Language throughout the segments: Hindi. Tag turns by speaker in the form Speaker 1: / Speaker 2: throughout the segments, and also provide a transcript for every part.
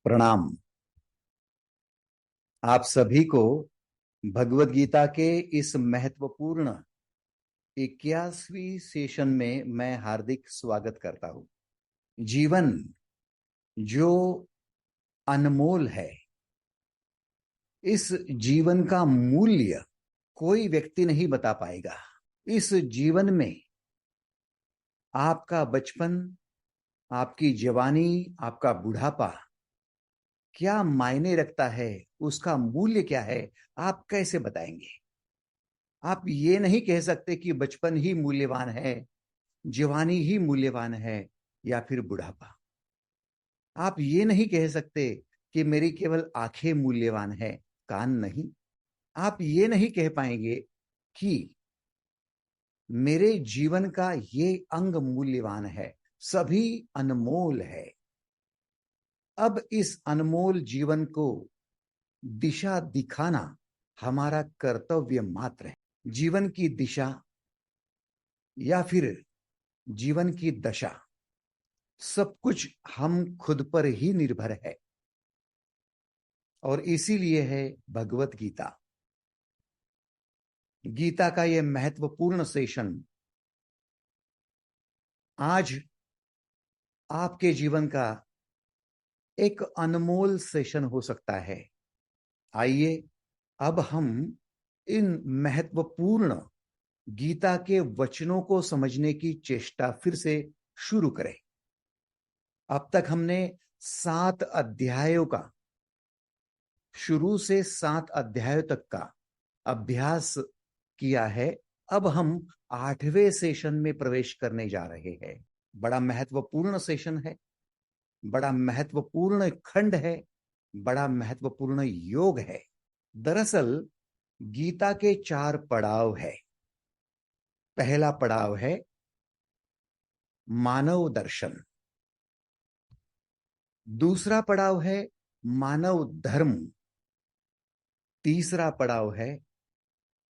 Speaker 1: प्रणाम। आप सभी को भगवत गीता के इस महत्वपूर्ण 81वीं सेशन में मैं हार्दिक स्वागत करता हूं। जीवन जो अनमोल है, इस जीवन का मूल्य कोई व्यक्ति नहीं बता पाएगा। इस जीवन में आपका बचपन, आपकी जवानी, आपका बुढ़ापा क्या मायने रखता है, उसका मूल्य क्या है, आप कैसे बताएंगे? आप ये नहीं कह सकते कि बचपन ही मूल्यवान है, जवानी ही मूल्यवान है या फिर बुढ़ापा। आप ये नहीं कह सकते कि मेरी केवल आंखें मूल्यवान है, कान नहीं। आप ये नहीं कह पाएंगे कि मेरे जीवन का ये अंग मूल्यवान है। सभी अनमोल है। अब इस अनमोल जीवन को दिशा दिखाना हमारा कर्तव्य मात्र है। जीवन की दिशा या फिर जीवन की दशा, सब कुछ हम खुद पर ही निर्भर है। और इसीलिए है भगवत गीता। गीता का यह महत्वपूर्ण सेशन आज आपके जीवन का एक अनमोल सेशन हो सकता है। आइए अब हम इन महत्वपूर्ण गीता के वचनों को समझने की चेष्टा फिर से शुरू करें। अब तक हमने 7 अध्यायों का, शुरू से 7 अध्यायों तक का अभ्यास किया है। अब हम 8वें सेशन में प्रवेश करने जा रहे हैं। बड़ा महत्वपूर्ण सेशन है, बड़ा महत्वपूर्ण खंड है, बड़ा महत्वपूर्ण योग है। दरअसल गीता के 4 पड़ाव है। पहला पड़ाव है मानव दर्शन, दूसरा पड़ाव है मानव धर्म, तीसरा पड़ाव है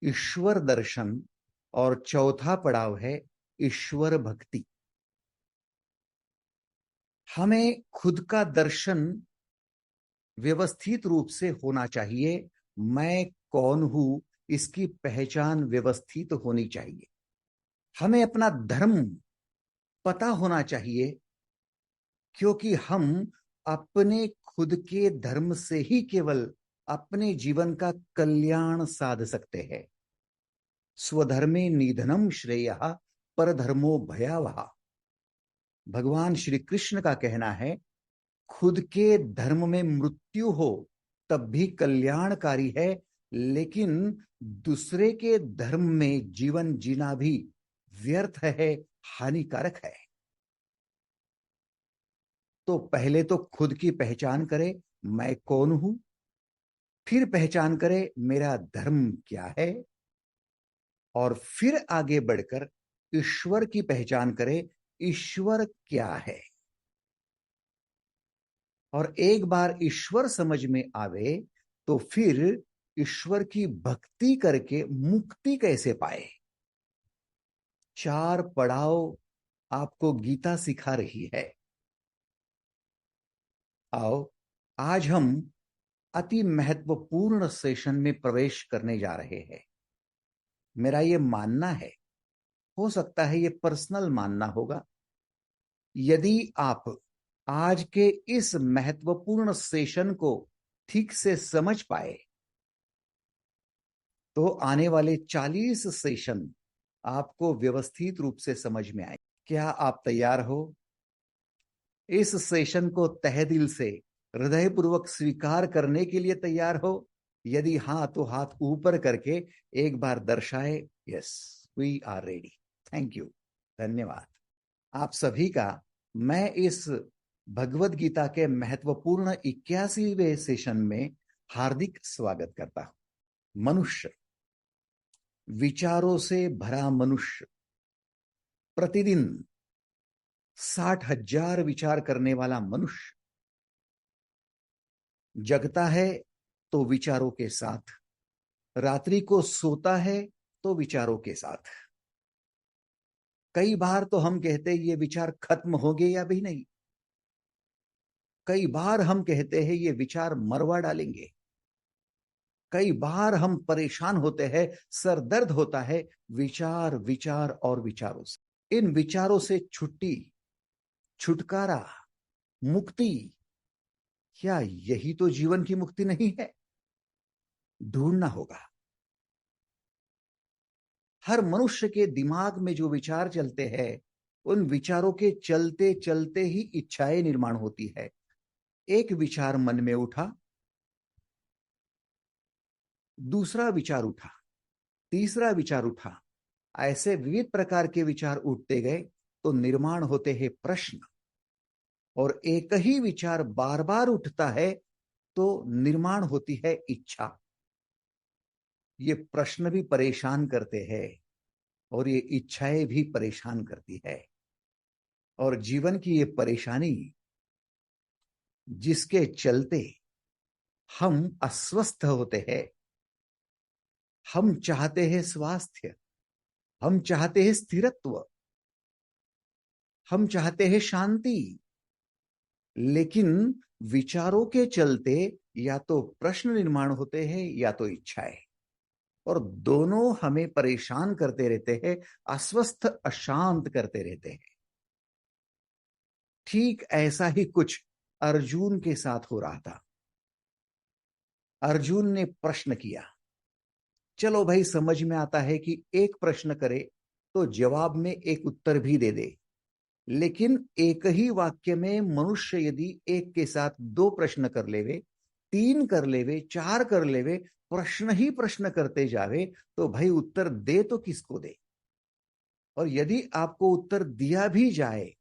Speaker 1: ईश्वर दर्शन और चौथा पड़ाव है ईश्वर भक्ति। हमें खुद का दर्शन व्यवस्थित रूप से होना चाहिए। मैं कौन हूं, इसकी पहचान व्यवस्थित होनी चाहिए। हमें अपना धर्म पता होना चाहिए, क्योंकि हम अपने खुद के धर्म से ही केवल अपने जीवन का कल्याण साध सकते हैं। स्वधर्मे निधनम श्रेयः परधर्मो भयावह। भगवान श्री कृष्ण का कहना है, खुद के धर्म में मृत्यु हो तब भी कल्याणकारी है, लेकिन दूसरे के धर्म में जीवन जीना भी व्यर्थ है, हानिकारक है। तो पहले तो खुद की पहचान करें, मैं कौन हूं। फिर पहचान करें मेरा धर्म क्या है, और फिर आगे बढ़कर ईश्वर की पहचान करें, ईश्वर क्या है। और एक बार ईश्वर समझ में आवे तो फिर ईश्वर की भक्ति करके मुक्ति कैसे पाए। 4 पड़ाव आपको गीता सिखा रही है। आओ आज हम अति महत्वपूर्ण सेशन में प्रवेश करने जा रहे हैं। मेरा यह मानना है, हो सकता है यह पर्सनल मानना होगा, यदि आप आज के इस महत्वपूर्ण सेशन को ठीक से समझ पाए तो आने वाले 40 सेशन आपको व्यवस्थित रूप से समझ में आए। क्या आप तैयार हो? इस सेशन को तहे दिल से हृदयपूर्वक स्वीकार करने के लिए तैयार हो? यदि हां तो हाथ ऊपर करके एक बार दर्शाए, yes we are ready. Thank you, धन्यवाद। आप सभी का मैं इस भगवत गीता के महत्वपूर्ण 81वें सेशन में हार्दिक स्वागत करता हूं। मनुष्य, विचारों से भरा मनुष्य, प्रतिदिन 60,000 विचार करने वाला मनुष्य जगता है तो विचारों के साथ, रात्रि को सोता है तो विचारों के साथ। कई बार तो हम कहते ये विचार खत्म हो गए या भी नहीं। कई बार हम कहते हैं ये विचार मरवा डालेंगे, कई बार हम परेशान होते हैं, सर दर्द होता है विचार विचार और विचारों से। इन विचारों से छुट्टी, छुटकारा, मुक्ति, क्या यही तो जीवन की मुक्ति नहीं है? ढूंढना होगा। हर मनुष्य के दिमाग में जो विचार चलते हैं, उन विचारों के चलते चलते ही इच्छाएं निर्माण होती है। एक विचार मन में उठा, दूसरा विचार उठा, तीसरा विचार उठा, ऐसे विविध प्रकार के विचार उठते गए तो निर्माण होते हैं प्रश्न। और एक ही विचार बार बार उठता है तो निर्माण होती है इच्छा। ये प्रश्न भी परेशान करते हैं और ये इच्छाएं भी परेशान करती है। और जीवन की ये परेशानी, जिसके चलते हम अस्वस्थ होते हैं, हम चाहते हैं स्वास्थ्य, हम चाहते हैं स्थिरत्व, हम चाहते हैं शांति, लेकिन विचारों के चलते या तो प्रश्न निर्माण होते हैं या तो इच्छाएं, और दोनों हमें परेशान करते रहते हैं, अस्वस्थ अशांत करते रहते हैं। ठीक ऐसा ही कुछ अर्जुन के साथ हो रहा था। अर्जुन ने प्रश्न किया। चलो भाई, समझ में आता है कि एक प्रश्न करे तो जवाब में एक उत्तर भी दे दे, लेकिन एक ही वाक्य में मनुष्य यदि एक के साथ दो प्रश्न कर लेवे, तीन कर लेवे, चार कर लेवे, प्रश्न ही प्रश्न करते जावे, तो भाई उत्तर दे तो किसको दे? और यदि आपको उत्तर दिया भी जाए,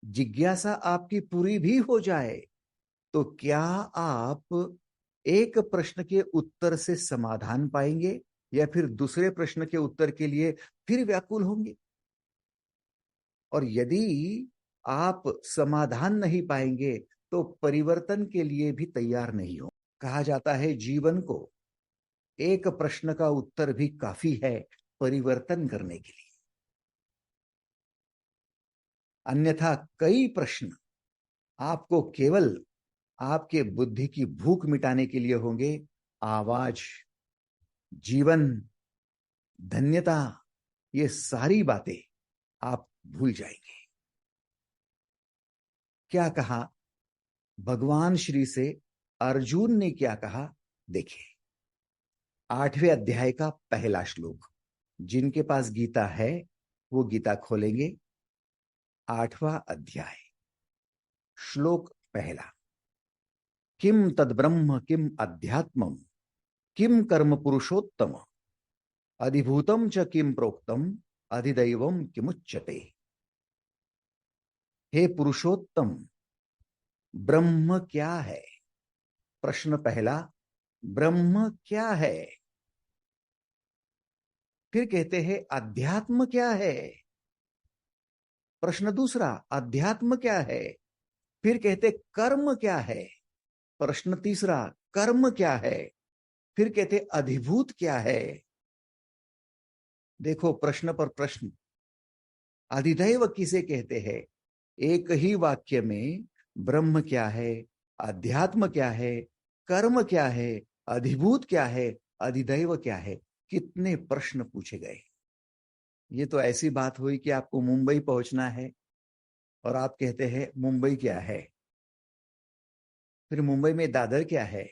Speaker 1: जिज्ञासा आपकी पूरी भी हो जाए, तो क्या आप एक प्रश्न के उत्तर से समाधान पाएंगे या फिर दूसरे प्रश्न के उत्तर के लिए फिर व्याकुल होंगे? और यदि आप समाधान नहीं पाएंगे तो परिवर्तन के लिए भी तैयार नहीं हो। कहा जाता है जीवन को एक प्रश्न का उत्तर भी काफी है परिवर्तन करने के लिए, अन्यथा कई प्रश्न आपको केवल आपके बुद्धि की भूख मिटाने के लिए होंगे। आवाज, जीवन, धन्यता, ये सारी बातें आप भूल जाएंगे। क्या कहा भगवान श्री से? अर्जुन ने क्या कहा देखिए, 8वें अध्याय का पहला श्लोक। जिनके पास गीता है वो गीता खोलेंगे। 8वां अध्याय, श्लोक पहला। किम तद्ब्रह्म किम अध्यात्मम किम कर्म पुरुषोत्तम अधिभूतम च किम प्रोक्तम अधिदैवम किमुच्यते। हे पुरुषोत्तम, ब्रह्म क्या है? प्रश्न पहला, ब्रह्म क्या है? फिर कहते हैं अध्यात्म क्या है? प्रश्न दूसरा, अध्यात्म क्या है? फिर कहते कर्म क्या है? प्रश्न तीसरा, कर्म क्या है? फिर कहते अधिभूत क्या है? देखो, प्रश्न पर प्रश्न। अधिदैव किसे कहते हैं? एक ही वाक्य में ब्रह्म क्या है, अध्यात्म क्या है, कर्म क्या है, अधिभूत क्या है, अधिदैव क्या है, कितने प्रश्न पूछे गए। ये तो ऐसी बात हुई कि आपको मुंबई पहुंचना है और आप कहते हैं मुंबई क्या है, फिर मुंबई में दादर क्या है,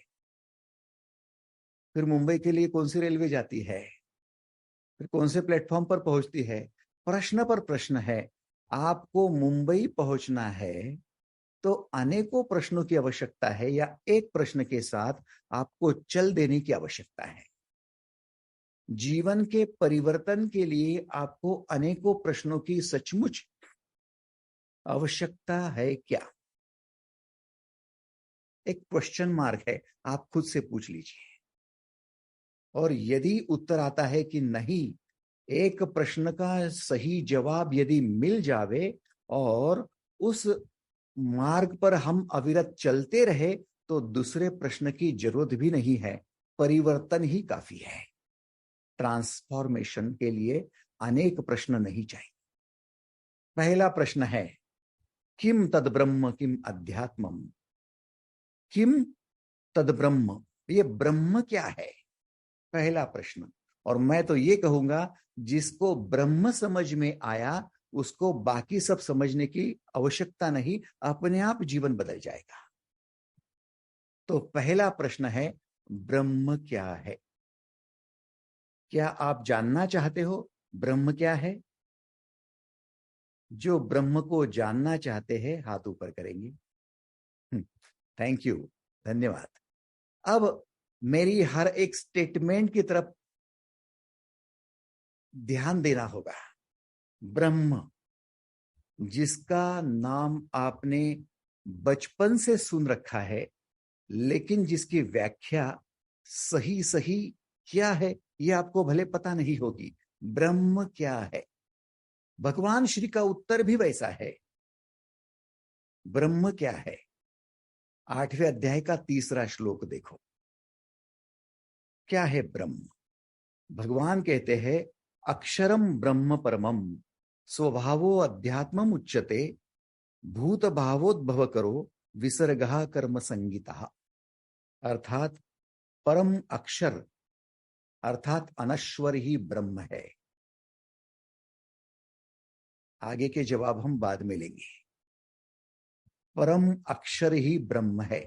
Speaker 1: फिर मुंबई के लिए कौन सी रेलवे जाती है, फिर कौन से प्लेटफॉर्म पर पहुंचती है। प्रश्न पर प्रश्न है। आपको मुंबई पहुंचना है तो अनेकों प्रश्नों की आवश्यकता है, या एक प्रश्न के साथ आपको चल देने की आवश्यकता है। जीवन के परिवर्तन के लिए आपको अनेकों प्रश्नों की सचमुच आवश्यकता है क्या? एक क्वेश्चन मार्क है, आप खुद से पूछ लीजिए। और यदि उत्तर आता है कि नहीं, एक प्रश्न का सही जवाब यदि मिल जावे और उस मार्ग पर हम अविरत चलते रहे, तो दूसरे प्रश्न की जरूरत भी नहीं है, परिवर्तन ही काफी है। ट्रांसफॉर्मेशन के लिए अनेक प्रश्न नहीं चाहिए। पहला प्रश्न है किम तद ब्रह्म किम अध्यात्मम। किम तद ब्रह्म, ये ब्रह्म क्या है, पहला प्रश्न। और मैं तो ये कहूंगा जिसको ब्रह्म समझ में आया उसको बाकी सब समझने की आवश्यकता नहीं, अपने आप जीवन बदल जाएगा। तो पहला प्रश्न है ब्रह्म क्या है। क्या आप जानना चाहते हो ब्रह्म क्या है? जो ब्रह्म को जानना चाहते हैं हाथ ऊपर करेंगे। थैंक यू, धन्यवाद। अब मेरी हर एक स्टेटमेंट की तरफ ध्यान देना होगा। ब्रह्म, जिसका नाम आपने बचपन से सुन रखा है, लेकिन जिसकी व्याख्या सही सही क्या है ये आपको भले पता नहीं होगी। ब्रह्म क्या है? भगवान श्री का उत्तर भी वैसा है। ब्रह्म क्या है? 8वें अध्याय का 3रा श्लोक देखो, क्या है ब्रह्म। भगवान कहते हैं अक्षरम ब्रह्म परमम स्वभावो अध्यात्मम उच्यते भूत भावोद्भव करो विसर्गः कर्म संगीतः। अर्थात परम अक्षर अर्थात अनश्वर ही ब्रह्म है। आगे के जवाब हम बाद में लेंगे। परम अक्षर ही ब्रह्म है।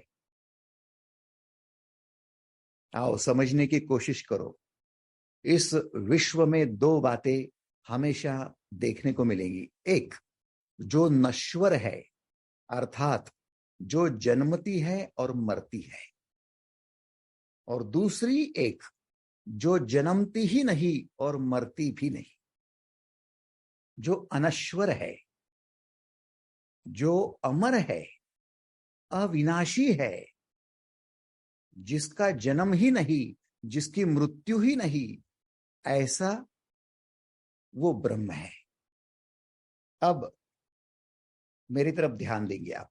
Speaker 1: आओ समझने की कोशिश करो। इस विश्व में 2 बातें हमेशा देखने को मिलेंगी। एक, जो नश्वर है अर्थात जो जन्मती है और मरती है, और दूसरी एक जो जन्मती ही नहीं और मरती भी नहीं, जो अनश्वर है, जो अमर है, अविनाशी है, जिसका जन्म ही नहीं, जिसकी मृत्यु ही नहीं, ऐसा वो ब्रह्म है। अब मेरी तरफ ध्यान देंगे आप।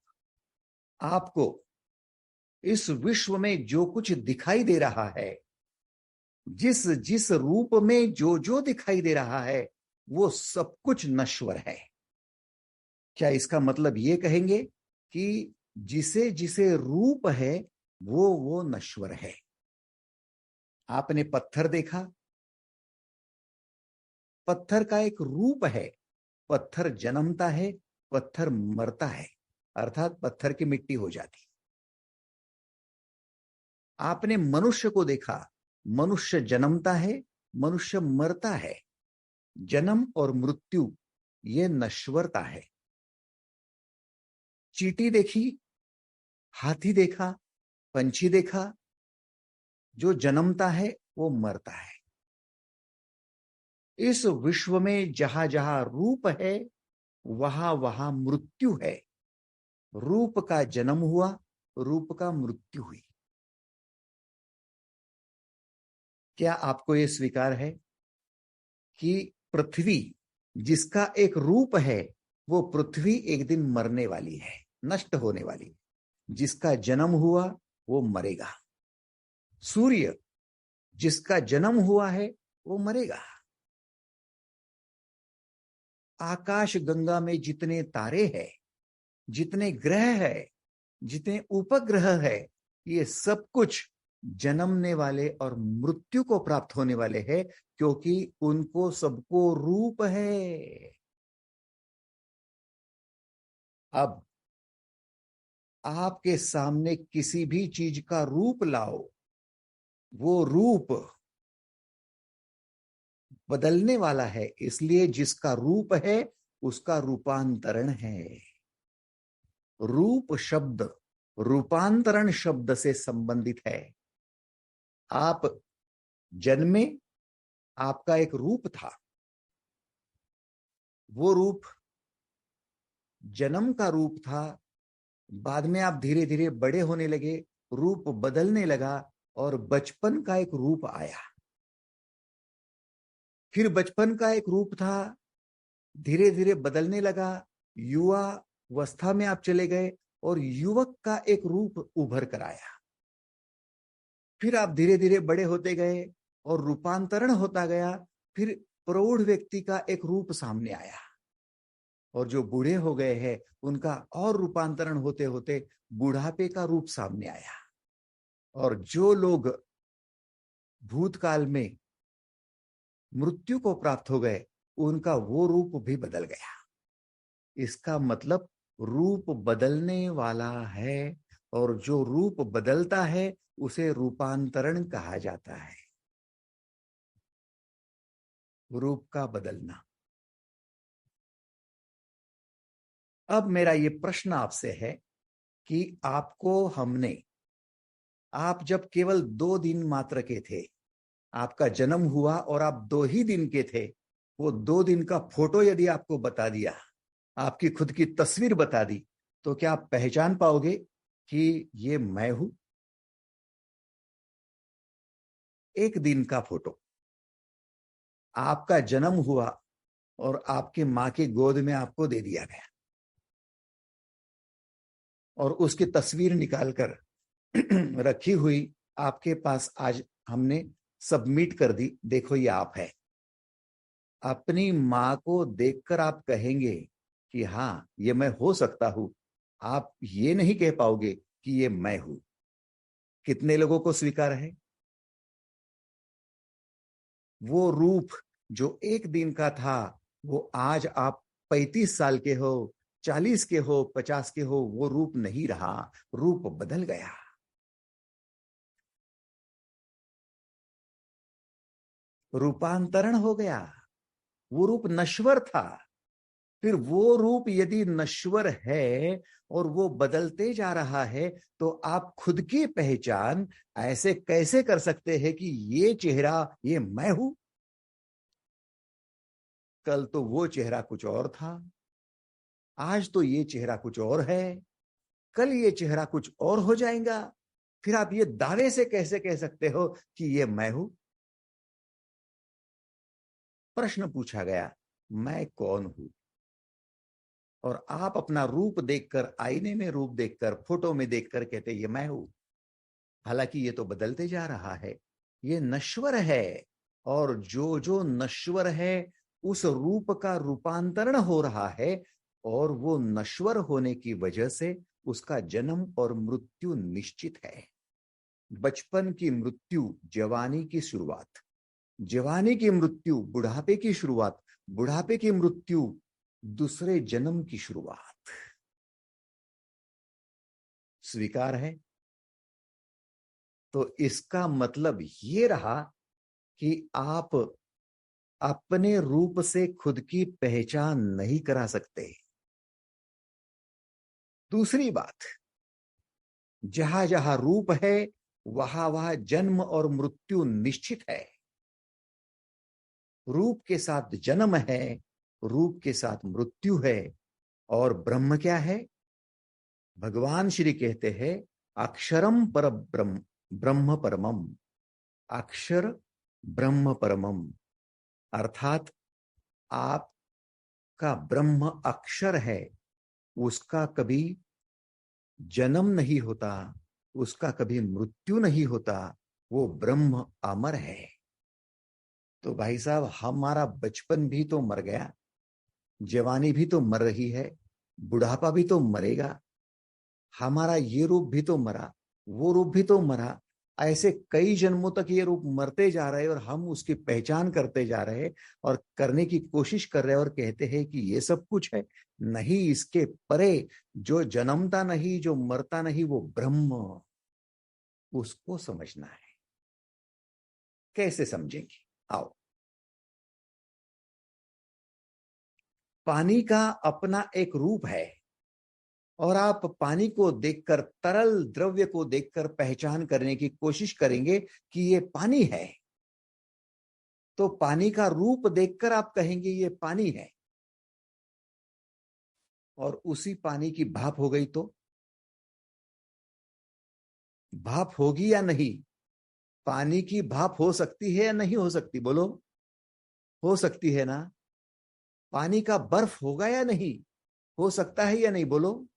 Speaker 1: आपको इस विश्व में जो कुछ दिखाई दे रहा है, जिस जिस रूप में जो जो दिखाई दे रहा है, वो सब कुछ नश्वर है। क्या इसका मतलब ये कहेंगे कि जिसे जिसे रूप है वो नश्वर है? आपने पत्थर देखा, पत्थर का एक रूप है। पत्थर जन्मता है, पत्थर मरता है, अर्थात पत्थर की मिट्टी हो जाती। आपने मनुष्य को देखा, मनुष्य जन्मता है, मनुष्य मरता है। जन्म और मृत्यु ये नश्वरता है। चींटी देखी, हाथी देखा, पंछी देखा, जो जन्मता है वो मरता है। इस विश्व में जहां जहां रूप है वहां वहां मृत्यु है। रूप का जन्म हुआ, रूप का मृत्यु हुई। क्या आपको यह स्वीकार है कि पृथ्वी जिसका एक रूप है, वो पृथ्वी एक दिन मरने वाली है, नष्ट होने वाली। जिसका जन्म हुआ वो मरेगा। सूर्य जिसका जन्म हुआ है वो मरेगा। आकाश गंगा में जितने तारे हैं, जितने ग्रह है, जितने उपग्रह है, ये सब कुछ जन्मने वाले और मृत्यु को प्राप्त होने वाले हैं, क्योंकि उनको सबको रूप है। अब आपके सामने किसी भी चीज का रूप लाओ, वो रूप बदलने वाला है, इसलिए जिसका रूप है उसका रूपांतरण है। रूप शब्द रूपांतरण शब्द से संबंधित है। आप जन्मे, आपका एक रूप था, वो रूप जन्म का रूप था। बाद में आप धीरे धीरे बड़े होने लगे, रूप बदलने लगा और बचपन का एक रूप आया। फिर बचपन का एक रूप था, धीरे धीरे बदलने लगा, युवा अवस्था में आप चले गए और युवक का एक रूप उभर कर आया। फिर आप धीरे धीरे बड़े होते गए और रूपांतरण होता गया, फिर प्रौढ़ व्यक्ति का एक रूप सामने आया। और जो बूढ़े हो गए हैं उनका और रूपांतरण होते होते बुढ़ापे का रूप सामने आया। और जो लोग भूतकाल में मृत्यु को प्राप्त हो गए उनका वो रूप भी बदल गया। इसका मतलब रूप बदलने वाला है, और जो रूप बदलता है उसे रूपांतरण कहा जाता है। रूप का बदलना। अब मेरा ये प्रश्न आपसे है कि आप जब केवल 2 दिन मात्र के थे, आपका जन्म हुआ और आप 2 ही दिन के थे, वो 2 दिन का फोटो यदि आपको बता दिया, आपकी खुद की तस्वीर बता दी, तो क्या आप पहचान पाओगे कि ये मैं हूं? 1 दिन का फोटो, आपका जन्म हुआ और आपकी मां की गोद में आपको दे दिया गया और उसकी तस्वीर निकालकर रखी हुई आपके पास आज हमने सबमिट कर दी। देखो ये आप है। अपनी मां को देखकर आप कहेंगे कि हाँ ये मैं हो सकता हूं। आप ये नहीं कह पाओगे कि ये मैं हूं। कितने लोगों को स्वीकार है? वो रूप जो 1 दिन का था, वो आज आप 35 साल के हो, 40 के हो, 50 के हो, वो रूप नहीं रहा। रूप बदल गया। रूपांतरण हो गया। वो रूप नश्वर था। फिर वो रूप यदि नश्वर है और वो बदलते जा रहा है, तो आप खुद की पहचान ऐसे कैसे कर सकते हैं कि ये चेहरा ये मैं हूं? कल तो वो चेहरा कुछ और था, आज तो ये चेहरा कुछ और है, कल ये चेहरा कुछ और हो जाएगा। फिर आप ये दावे से कैसे कह सकते हो कि ये मैं हूं? प्रश्न पूछा गया, मैं कौन हूं? और आप अपना रूप देखकर, आईने में रूप देखकर, फोटो में देखकर कहते ये मैं हूं। हालांकि ये तो बदलते जा रहा है, ये नश्वर है। और जो जो नश्वर है उस रूप का रूपांतरण हो रहा है, और वो नश्वर होने की वजह से उसका जन्म और मृत्यु निश्चित है। बचपन की मृत्यु जवानी की शुरुआत, जवानी की मृत्यु बुढ़ापे की शुरुआत, बुढ़ापे की मृत्यु दूसरे जन्म की शुरुआत। स्वीकार है? तो इसका मतलब ये रहा कि आप अपने रूप से खुद की पहचान नहीं करा सकते। दूसरी बात, जहां जहां रूप है वहां वहां जन्म और मृत्यु निश्चित है। रूप के साथ जन्म है, रूप के साथ मृत्यु है। और ब्रह्म क्या है? भगवान श्री कहते हैं अक्षरम पर ब्रह्म, ब्रह्म परमम। अक्षर ब्रह्म परमम, अर्थात आपका ब्रह्म अक्षर है, उसका कभी जन्म नहीं होता, उसका कभी मृत्यु नहीं होता। वो ब्रह्म अमर है। तो भाई साहब, हमारा बचपन भी तो मर गया, जवानी भी तो मर रही है, बुढ़ापा भी तो मरेगा। हमारा ये रूप भी तो मरा, वो रूप भी तो मरा। ऐसे कई जन्मों तक ये रूप मरते जा रहे हैं और हम उसकी पहचान करते जा रहे हैं और करने की कोशिश कर रहे हैं और कहते हैं कि ये सब कुछ है। नहीं, इसके परे जो जन्मता नहीं, जो मरता नहीं, वो ब्रह्म, उसको समझना है। कैसे समझेंगे? आओ। पानी का अपना एक रूप है, और आप पानी को देखकर, तरल द्रव्य को देखकर पहचान करने की कोशिश करेंगे कि ये पानी है, तो पानी का रूप देखकर आप कहेंगे ये पानी है। और उसी पानी की भाप हो गई तो भाप होगी या नहीं? पानी की भाप हो सकती है या नहीं हो सकती? बोलो। हो सकती है ना? पानी का बर्फ होगा या नहीं? हो सकता है या नहीं? बोलो।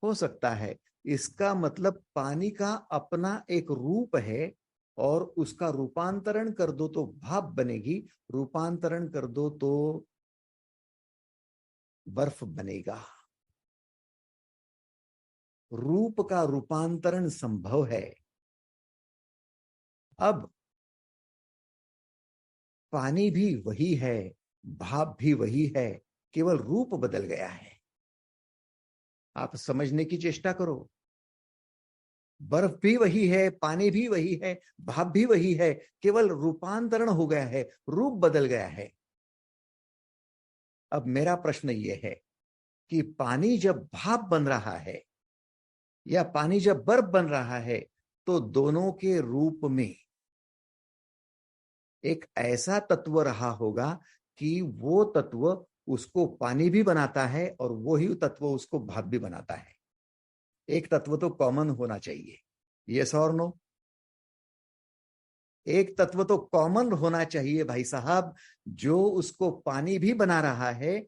Speaker 1: हो सकता है। इसका मतलब पानी का अपना एक रूप है, और उसका रूपांतरण कर दो तो भाप बनेगी, रूपांतरण कर दो तो बर्फ बनेगा। रूप का रूपांतरण संभव है। अब पानी भी वही है, भाप भी वही है, केवल रूप बदल गया है। आप समझने की चेष्टा करो। बर्फ भी वही है, पानी भी वही है, भाप भी वही है, केवल रूपांतरण हो गया है, रूप बदल गया है। अब मेरा प्रश्न यह है कि पानी जब भाप बन रहा है या पानी जब बर्फ बन रहा है, तो दोनों के रूप में एक ऐसा तत्व रहा होगा कि वो तत्व उसको पानी भी बनाता है और वही तत्व उसको भाप भी बनाता है। एक तत्व तो कॉमन होना चाहिए। यस और नो? एक तत्व तो कॉमन होना चाहिए भाई साहब, जो उसको पानी भी बना रहा है,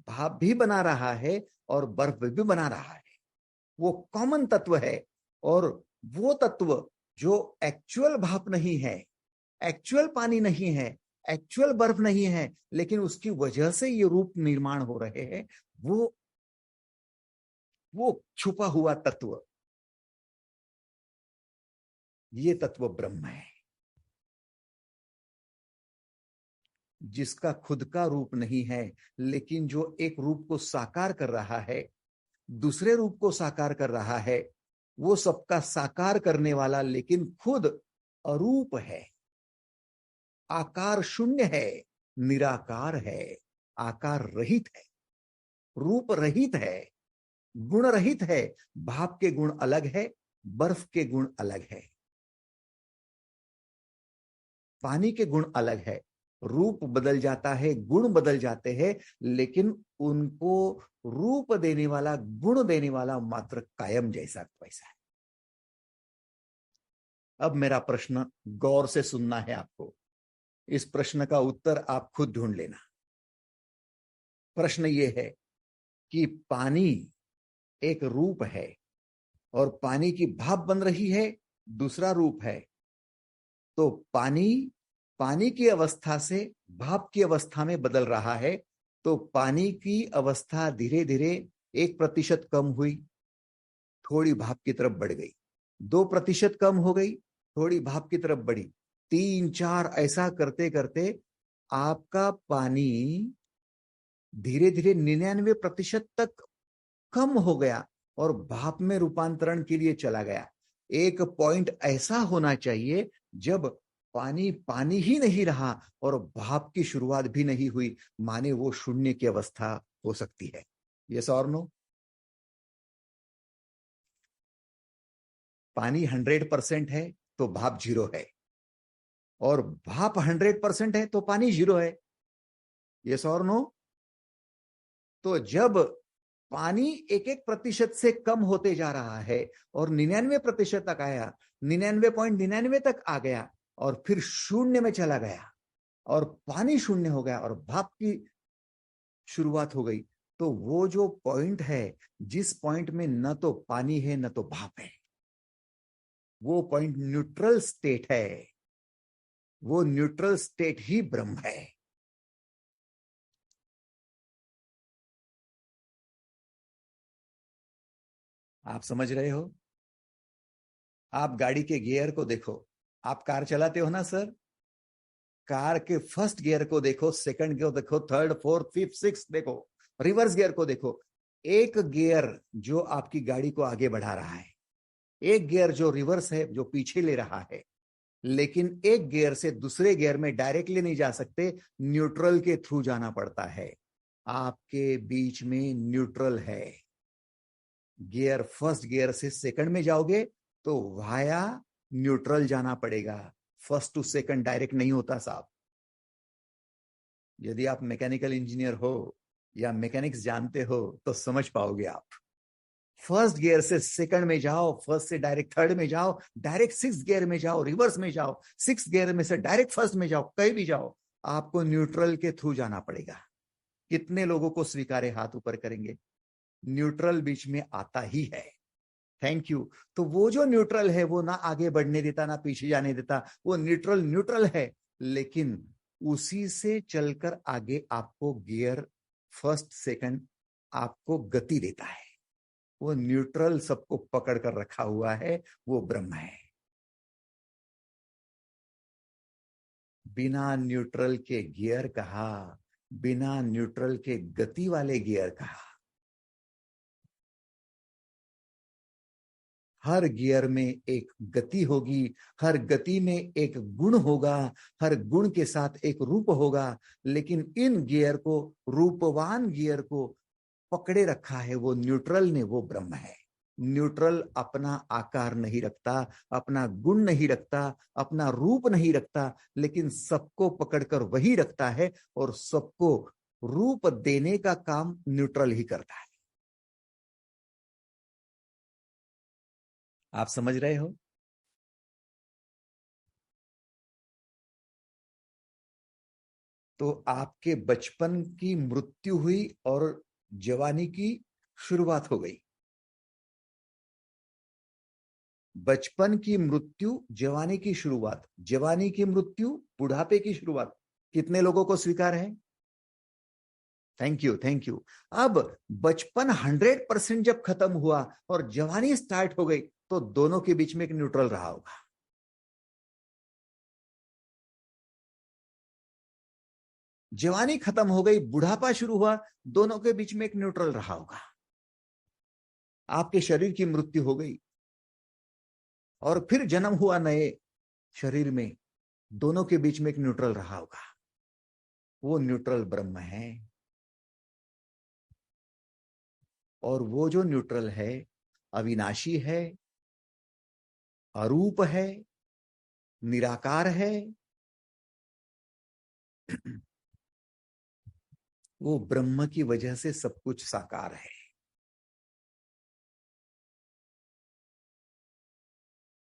Speaker 1: भाप भी बना रहा है और बर्फ भी बना रहा है। वो कॉमन तत्व है। और वो तत्व जो एक्चुअल भाप नहीं है, एक्चुअल पानी नहीं है, एक्चुअल बर्फ नहीं है, लेकिन उसकी वजह से ये रूप निर्माण हो रहे हैं, वो छुपा हुआ तत्व, ये तत्व ब्रह्म है, जिसका खुद का रूप नहीं है, लेकिन जो एक रूप को साकार कर रहा है, दूसरे रूप को साकार कर रहा है। वो सबका साकार करने वाला लेकिन खुद अरूप है, आकार शून्य है, निराकार है, आकार रहित है, रूप रहित है, गुण रहित है। भाप के गुण अलग है, बर्फ के गुण अलग है, पानी के गुण अलग है। रूप बदल जाता है, गुण बदल जाते हैं, लेकिन उनको रूप देने वाला, गुण देने वाला मात्र कायम जैसा वैसा है। अब मेरा प्रश्न गौर से सुनना है आपको। इस प्रश्न का उत्तर आप खुद ढूंढ लेना। प्रश्न ये है कि पानी एक रूप है और पानी की भाप बन रही है, दूसरा रूप है। तो पानी पानी की अवस्था से भाप की अवस्था में बदल रहा है। तो पानी की अवस्था धीरे धीरे 1% कम हुई, थोड़ी भाप की तरफ बढ़ गई। 2% कम हो गई, थोड़ी भाप की तरफ बढ़ी। 3, 4 ऐसा करते करते आपका पानी धीरे धीरे 99% तक कम हो गया और भाप में रूपांतरण के लिए चला गया। एक पॉइंट ऐसा होना चाहिए जब पानी पानी ही नहीं रहा और भाप की शुरुआत भी नहीं हुई, माने वो शून्य की अवस्था हो सकती है। यस और नो? पानी 100% है तो भाप 0 है, और भाप 100% है तो पानी 0 है। यस और नो? तो जब पानी 1-1% से कम होते जा रहा है और 99% तक आया, 99.99 तक आ गया और फिर शून्य में चला गया और पानी शून्य हो गया और भाप की शुरुआत हो गई, तो वो जो पॉइंट है, जिस पॉइंट में न तो पानी है न तो भाप है, वो पॉइंट न्यूट्रल स्टेट है। वो न्यूट्रल स्टेट ही ब्रह्म है। आप समझ रहे हो? आप गाड़ी के गियर को देखो। आप कार चलाते हो ना सर? कार के फर्स्ट गियर को देखो, सेकंड गियर देखो, थर्ड, फोर्थ, फिफ्थ, सिक्स देखो, रिवर्स गियर को देखो। एक गियर जो आपकी गाड़ी को आगे बढ़ा रहा है, एक गियर जो रिवर्स है, जो पीछे ले रहा है। लेकिन एक गियर से दूसरे गियर में डायरेक्टली नहीं जा सकते, न्यूट्रल के थ्रू जाना पड़ता है। आपके बीच में न्यूट्रल है। गियर फर्स्ट गियर से सेकंड में जाओगे तो वाया न्यूट्रल जाना पड़ेगा। फर्स्ट टू सेकंड डायरेक्ट नहीं होता साहब। यदि आप मैकेनिकल इंजीनियर हो या मैकेनिक्स जानते हो तो समझ पाओगे आप। फर्स्ट गियर से सेकंड में जाओ, फर्स्ट से डायरेक्ट थर्ड में जाओ, डायरेक्ट सिक्स गियर में जाओ, रिवर्स में जाओ, सिक्स गियर में से डायरेक्ट फर्स्ट में जाओ, कहीं भी जाओ, आपको न्यूट्रल के थ्रू जाना पड़ेगा। कितने लोगों को स्वीकारे हाथ ऊपर करेंगे? न्यूट्रल बीच में आता ही है। Thank you. तो वो जो न्यूट्रल है, वो ना आगे बढ़ने देता ना पीछे जाने देता। वो न्यूट्रल न्यूट्रल है, लेकिन उसी से चलकर आगे आपको गियर फर्स्ट सेकंड आपको गति देता है। वो न्यूट्रल सबको पकड़ कर रखा हुआ है, वो ब्रह्म है। बिना न्यूट्रल के गियर कहा, बिना न्यूट्रल के गति वाले गियर कहा। हर गियर में एक गति होगी, हर गति में एक गुण होगा, हर गुण के साथ एक रूप होगा, लेकिन इन गियर को, रूपवान गियर को पकड़े रखा है वो न्यूट्रल ने, वो ब्रह्म है। न्यूट्रल अपना आकार नहीं रखता, अपना गुण नहीं रखता, अपना रूप नहीं रखता, लेकिन सबको पकड़कर वही रखता है और सबको रूप देने का काम न्यूट्रल ही करता है। आप समझ रहे हो? तो आपके बचपन की मृत्यु हुई और जवानी की शुरुआत हो गई। बचपन की मृत्यु, जवानी की शुरुआत, जवानी की मृत्यु, बुढ़ापे की शुरुआत। कितने लोगों को स्वीकार है? Thank you, thank you. अब बचपन 100% जब खत्म हुआ और जवानी स्टार्ट हो गई, तो दोनों के बीच में एक न्यूट्रल रहा होगा। जवानी खत्म हो गई, बुढ़ापा शुरू हुआ, दोनों के बीच में एक न्यूट्रल रहा होगा। आपके शरीर की मृत्यु हो गई और फिर जन्म हुआ नए शरीर में, दोनों के बीच में एक न्यूट्रल रहा होगा। वो न्यूट्रल ब्रह्म है। और वो जो न्यूट्रल है, अविनाशी है, अरूप है, निराकार है। वो ब्रह्म की वजह से सब कुछ साकार है।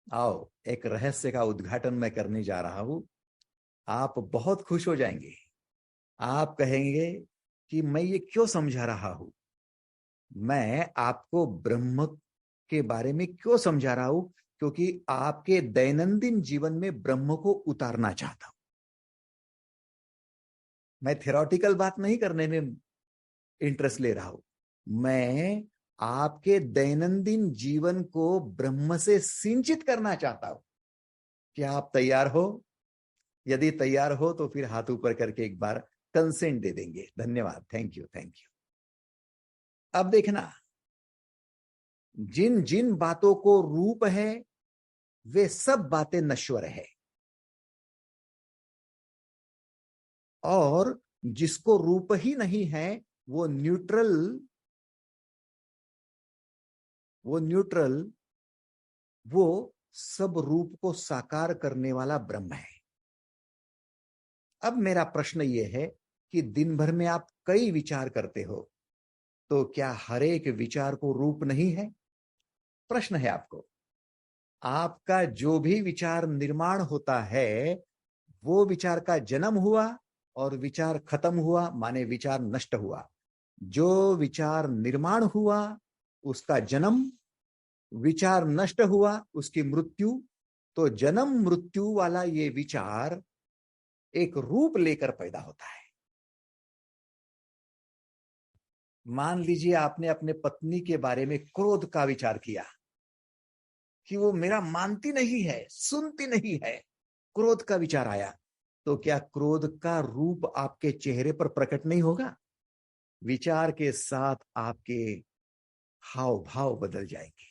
Speaker 1: आओ, एक रहस्य का उद्घाटन मैं करने जा रहा हूं। आप बहुत खुश हो जाएंगे। आप कहेंगे कि मैं ये क्यों समझा रहा हूं, मैं आपको ब्रह्म के बारे में क्यों समझा रहा हूं, क्योंकि आपके दैनंदिन जीवन में ब्रह्म को उतारना चाहता हूं। मैं थ्योरेटिकल बात नहीं करने में इंटरेस्ट ले रहा हूं, मैं आपके दैनंदिन जीवन को ब्रह्म से सिंचित करना चाहता हूं। क्या आप तैयार हो? यदि तैयार हो तो फिर हाथ ऊपर करके एक बार कंसेंट दे देंगे। धन्यवाद, थैंक यू, थैंक यू। अब देखना, जिन जिन बातों को रूप है, वे सब बातें नश्वर है, और जिसको रूप ही नहीं है, वो न्यूट्रल, वो न्यूट्रल, वो सब रूप को साकार करने वाला ब्रह्म है। अब मेरा प्रश्न ये है कि दिन भर में आप कई विचार करते हो, तो क्या हर एक विचार को रूप नहीं है? प्रश्न है आपको। आपका जो भी विचार निर्माण होता है, वो विचार का जन्म हुआ और विचार खत्म हुआ, माने विचार नष्ट हुआ। जो विचार निर्माण हुआ उसका जन्म, विचार नष्ट हुआ उसकी मृत्यु। तो जन्म मृत्यु वाला ये विचार एक रूप लेकर पैदा होता है। मान लीजिए आपने अपने पत्नी के बारे में क्रोध का विचार किया कि वो मेरा मानती नहीं है, सुनती नहीं है, क्रोध का विचार आया, तो क्या क्रोध का रूप आपके चेहरे पर प्रकट नहीं होगा? विचार के साथ आपके हाव भाव बदल जाएंगे,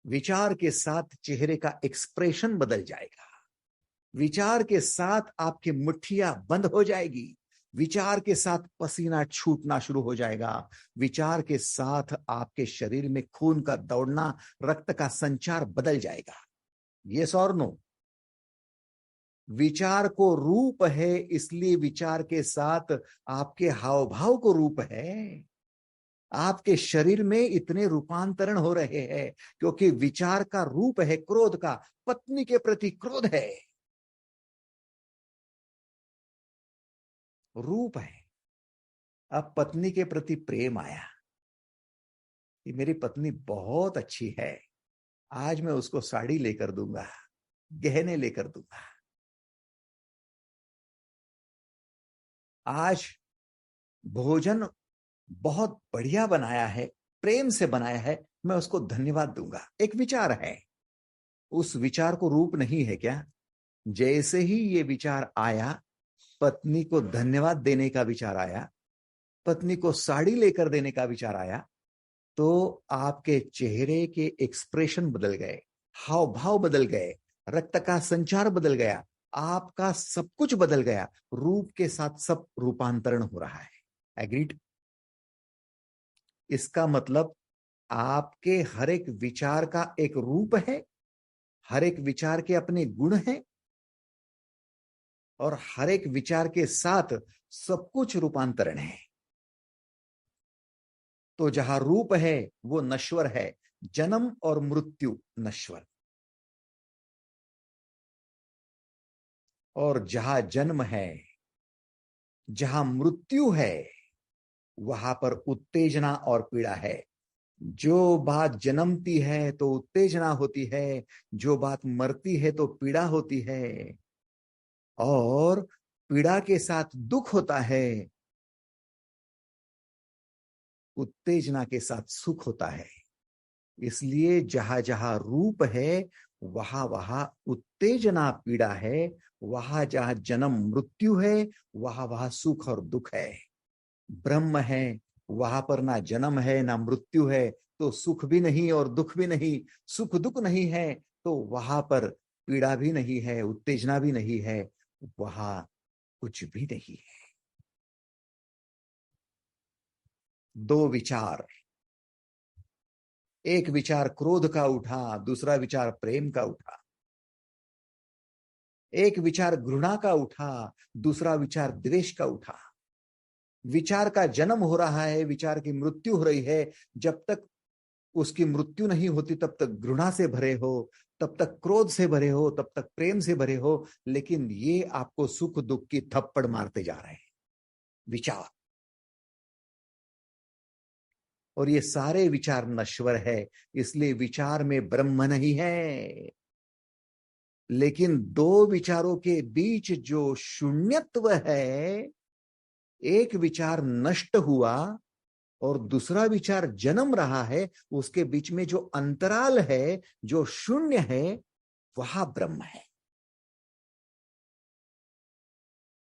Speaker 1: विचार के साथ चेहरे का एक्सप्रेशन बदल जाएगा, विचार के साथ आपकी मुट्ठियां बंद हो जाएगी, विचार के साथ पसीना छूटना शुरू हो जाएगा, विचार के साथ आपके शरीर में खून का दौड़ना, रक्त का संचार बदल जाएगा। यस और नो? विचार को रूप है, इसलिए विचार के साथ आपके हाव भाव को रूप है। आपके शरीर में इतने रूपांतरण हो रहे हैं क्योंकि विचार का रूप है क्रोध का। पत्नी के प्रति क्रोध है, रूप है। अब पत्नी के प्रति प्रेम आया कि मेरी पत्नी बहुत अच्छी है, आज मैं उसको साड़ी लेकर दूंगा, गहने लेकर दूंगा, आज भोजन बहुत बढ़िया बनाया है, प्रेम से बनाया है, मैं उसको धन्यवाद दूंगा। एक विचार है, उस विचार को रूप नहीं है क्या? जैसे ही ये विचार आया, पत्नी को धन्यवाद देने का विचार आया, पत्नी को साड़ी लेकर देने का विचार आया, तो आपके चेहरे के एक्सप्रेशन बदल गए, हाव भाव बदल गए, रक्त का संचार बदल गया, आपका सब कुछ बदल गया। रूप के साथ सब रूपांतरण हो रहा है। एग्रीड? इसका मतलब आपके हर एक विचार का एक रूप है, हर एक विचार के अपने गुण हैं, और हर एक विचार के साथ सब कुछ रूपांतरण है। तो जहां रूप है वो नश्वर है, जन्म और मृत्यु नश्वर, और जहां जन्म है, जहां मृत्यु है, वहां पर उत्तेजना और पीड़ा है। जो बात जन्मती है तो उत्तेजना होती है, जो बात मरती है तो पीड़ा होती है, और पीड़ा के साथ दुख होता है, उत्तेजना के साथ सुख होता है। इसलिए जहां जहां रूप है वहां वहां उत्तेजना पीड़ा है, वहां जहां जन्म मृत्यु है वहां वहां सुख और दुख है। ब्रह्म है, वहां पर ना जन्म है ना मृत्यु है, तो सुख भी नहीं और दुख भी नहीं। सुख दुख नहीं है तो वहां पर पीड़ा भी नहीं है, उत्तेजना भी नहीं है, वहां कुछ भी नहीं है। दो विचार, एक विचार क्रोध का उठा, दूसरा विचार प्रेम का उठा। एक विचार घृणा का उठा, दूसरा विचार द्वेष का उठा। विचार का जन्म हो रहा है, विचार की मृत्यु हो रही है। जब तक उसकी मृत्यु नहीं होती तब तक घृणा से भरे हो, तब तक क्रोध से भरे हो, तब तक प्रेम से भरे हो, लेकिन ये आपको सुख दुख की थप्पड़ मारते जा रहे हैं, विचार। और ये सारे विचार नश्वर है, इसलिए विचार में ब्रह्म नहीं है। लेकिन दो विचारों के बीच जो शून्यत्व है, एक विचार नष्ट हुआ और दूसरा विचार जन्म रहा है, उसके बीच में जो अंतराल है, जो शून्य है, वहां ब्रह्म है।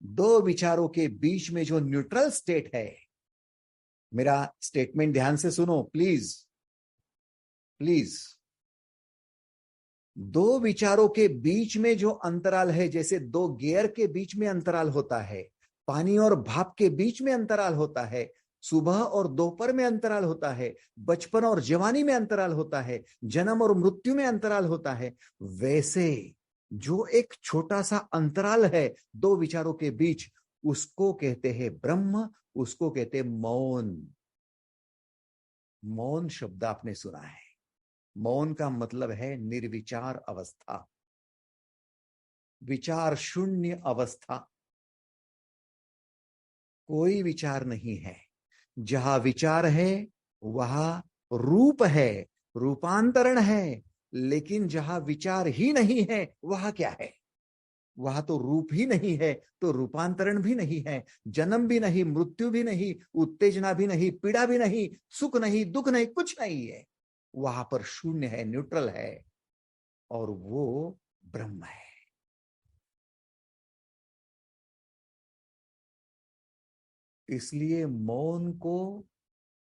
Speaker 1: दो विचारों के बीच में जो न्यूट्रल स्टेट है, मेरा स्टेटमेंट ध्यान से सुनो प्लीज प्लीज। दो विचारों के बीच में जो अंतराल है, जैसे दो गियर के बीच में अंतराल होता है, पानी और भाप के बीच में अंतराल होता है, सुबह और दोपहर में अंतराल होता है, बचपन और जवानी में अंतराल होता है, जन्म और मृत्यु में अंतराल होता है, वैसे जो एक छोटा सा अंतराल है दो विचारों के बीच, उसको कहते हैं ब्रह्म, उसको कहते हैं मौन। मौन शब्द आपने सुना है। मौन का मतलब है निर्विचार अवस्था, विचार शून्य अवस्था। कोई विचार नहीं है। जहां विचार है वहां रूप है, रूपांतरण है। लेकिन जहां विचार ही नहीं है वहां क्या है? वहां तो रूप ही नहीं है, तो रूपांतरण भी नहीं है, जन्म भी नहीं, मृत्यु भी नहीं, उत्तेजना भी नहीं, पीड़ा भी नहीं, सुख नहीं, दुख नहीं, कुछ नहीं है। वहां पर शून्य है, न्यूट्रल है, और वो ब्रह्म है। इसलिए मौन को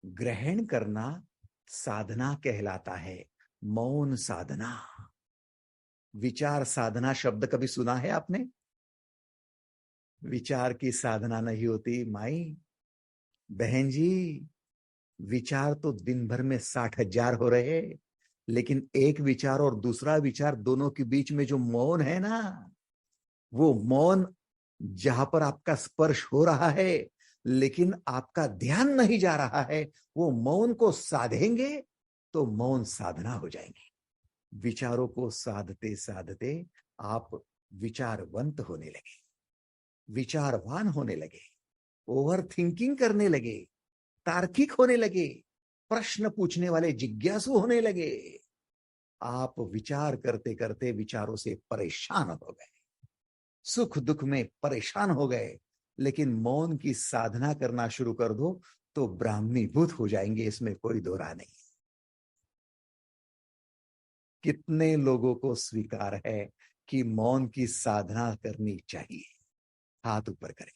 Speaker 1: ग्रहण करना साधना कहलाता है। मौन साधना। विचार साधना शब्द कभी सुना है आपने? विचार की साधना नहीं होती माई बहन जी। विचार तो दिन भर में 60,000 हो रहे, लेकिन एक विचार और दूसरा विचार दोनों के बीच में जो मौन है ना, वो मौन, जहां पर आपका स्पर्श हो रहा है लेकिन आपका ध्यान नहीं जा रहा है, वो मौन को साधेंगे तो मौन साधना हो जाएंगे। विचारों को साधते साधते आप विचारवंत होने लगे, विचारवान होने लगे, ओवर थिंकिंग करने लगे, तार्किक होने लगे, प्रश्न पूछने वाले जिज्ञासु होने लगे। आप विचार करते करते विचारों से परेशान हो गए, सुख दुख में परेशान हो गए। लेकिन मौन की साधना करना शुरू कर दो तो ब्राह्मीभूत हो जाएंगे, इसमें कोई दो राय नहीं। कितने लोगों को स्वीकार है कि मौन की साधना करनी चाहिए? हाथ ऊपर करें।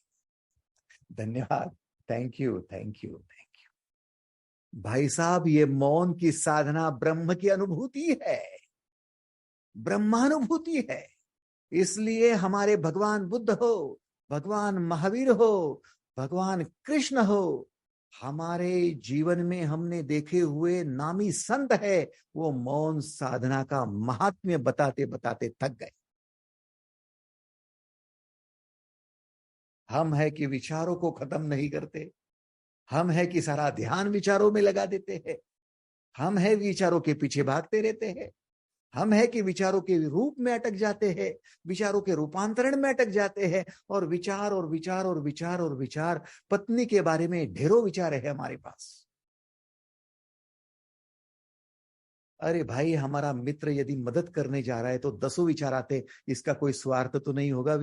Speaker 1: धन्यवाद। Thank you, thank you, thank you. भाई साहब, ये मौन की साधना ब्रह्म की अनुभूति है, ब्रह्मानुभूति है। इसलिए हमारे भगवान बुद्ध हो, भगवान महावीर हो, भगवान कृष्ण हो, हमारे जीवन में हमने देखे हुए नामी संत है, वो मौन साधना का महात्म्य बताते बताते थक गए। हम है कि विचारों को खत्म नहीं करते, हम है कि सारा ध्यान विचारों में लगा देते हैं, हम है विचारों के पीछे भागते रहते हैं, हम है कि विचारों के रूप में अटक जाते हैं, विचारों के रूपांतरण में अटक जाते हैं, और विचार और विचार और विचार और विचार। पत्नी के बारे में ढेरों विचार है हमारे पास। अरे भाई, हमारा मित्र यदि मदद करने जा रहा है तो दसों विचार आते, इसका कोई स्वार्थ तो नहीं होगा?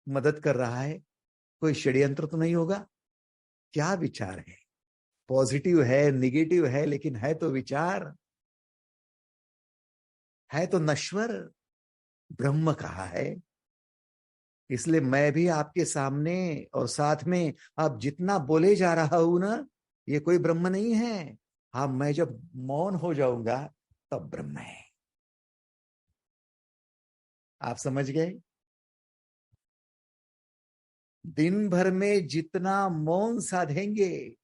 Speaker 1: मदद कर रहा है, कोई षड्यंत्र तो नहीं होगा? क्या विचार है? पॉजिटिव है, निगेटिव है, लेकिन है तो विचार, है तो नश्वर। ब्रह्म कहाँ है? इसलिए मैं भी आपके सामने और साथ में अब जितना बोले जा रहा हूं ना, ये कोई ब्रह्म नहीं है। हाँ, मैं जब मौन हो जाऊंगा तब ब्रह्म है। आप समझ गए? दिन भर में जितना मौन साधेंगे,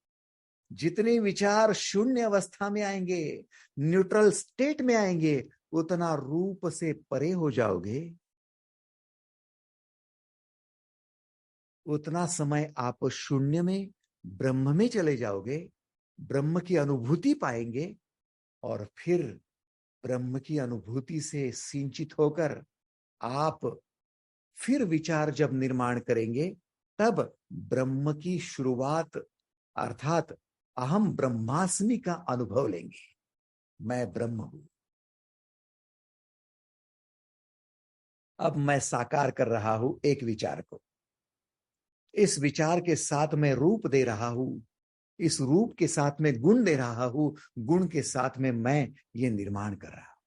Speaker 1: जितने विचार शून्य अवस्था में आएंगे, न्यूट्रल स्टेट में आएंगे, उतना रूप से परे हो जाओगे, उतना समय आप शून्य में, ब्रह्म में चले जाओगे, ब्रह्म की अनुभूति पाएंगे। और फिर ब्रह्म की अनुभूति से सिंचित होकर आप फिर विचार जब निर्माण करेंगे, तब ब्रह्म की शुरुआत अर्थात अहम ब्रह्मास्मि का अनुभव लेंगे। मैं ब्रह्म हूं। अब मैं साकार कर रहा हूं एक विचार को, इस विचार के साथ मैं रूप दे रहा हूं, इस रूप के साथ में गुण दे रहा हूं, गुण के साथ में मैं ये निर्माण कर रहा हूं।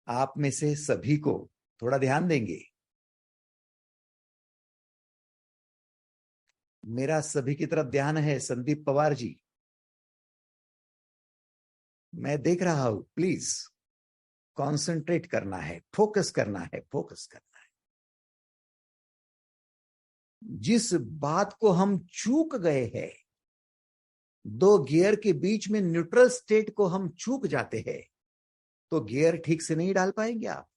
Speaker 1: आप में से सभी को थोड़ा ध्यान देंगे? मेरा सभी की तरफ ध्यान है। संदीप पवार जी, मैं देख रहा हूं, प्लीज कंसंट्रेट करना है, फोकस करना है, फोकस करना है। जिस बात को हम चूक गए हैं, दो गियर के बीच में न्यूट्रल स्टेट को हम चूक जाते हैं, तो गियर ठीक से नहीं डाल पाएंगे आप।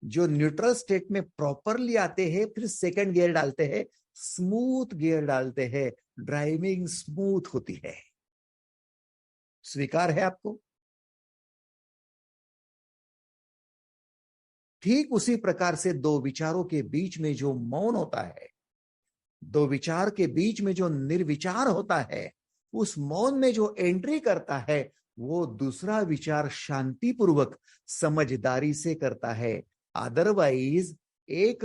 Speaker 1: जो न्यूट्रल स्टेट में प्रॉपरली आते हैं, फिर सेकंड गियर डालते हैं, स्मूथ गियर डालते हैं, ड्राइविंग स्मूथ होती है। स्वीकार है आपको? ठीक उसी प्रकार से दो विचारों के बीच में जो मौन होता है, दो विचार के बीच में जो निर्विचार होता है, उस मौन में जो एंट्री करता है, वो दूसरा विचार शांतिपूर्वक समझदारी से करता है। अदरवाइज एक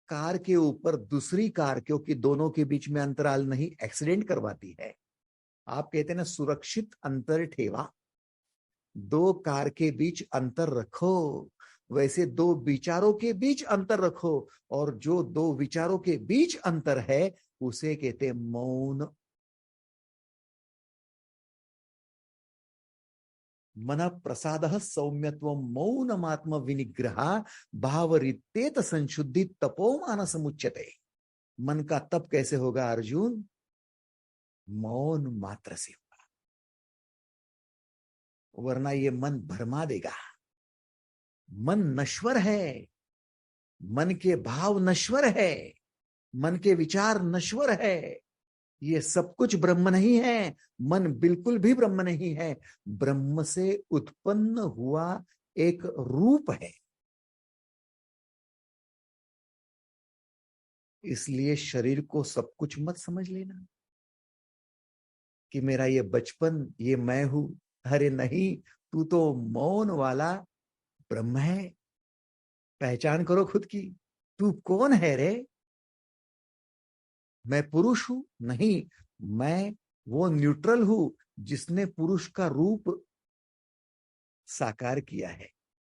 Speaker 1: कार के ऊपर दूसरी कार, क्योंकि दोनों के बीच में अंतराल नहीं, एक्सीडेंट करवाती है। आप कहते हैं ना, सुरक्षित अंतर ठेवा। दो कार के बीच अंतर रखो, वैसे दो विचारों के बीच अंतर रखो, और जो दो विचारों के बीच अंतर है उसे कहते मौन। मन प्रसाद सौम्यत्व मौनमात्म विनिग्रह भावरितेत संशुद्धि तपोमान समुच्यते। मन का तप कैसे होगा अर्जुन? मौन मात्र से होगा, वरना ये मन भरमा देगा। मन नश्वर है, मन के भाव नश्वर है, मन के विचार नश्वर है। ये सब कुछ ब्रह्म नहीं है, मन बिल्कुल भी ब्रह्म नहीं है। ब्रह्म से उत्पन्न हुआ एक रूप है। इसलिए शरीर को सब कुछ मत समझ लेना कि मेरा ये बचपन, ये मैं हूं। अरे नहीं, तू तो मौन वाला ब्रह्म है। पहचान करो खुद की, तू कौन है रे? मैं पुरुष हूं? नहीं, मैं वो न्यूट्रल हूं जिसने पुरुष का रूप साकार किया है,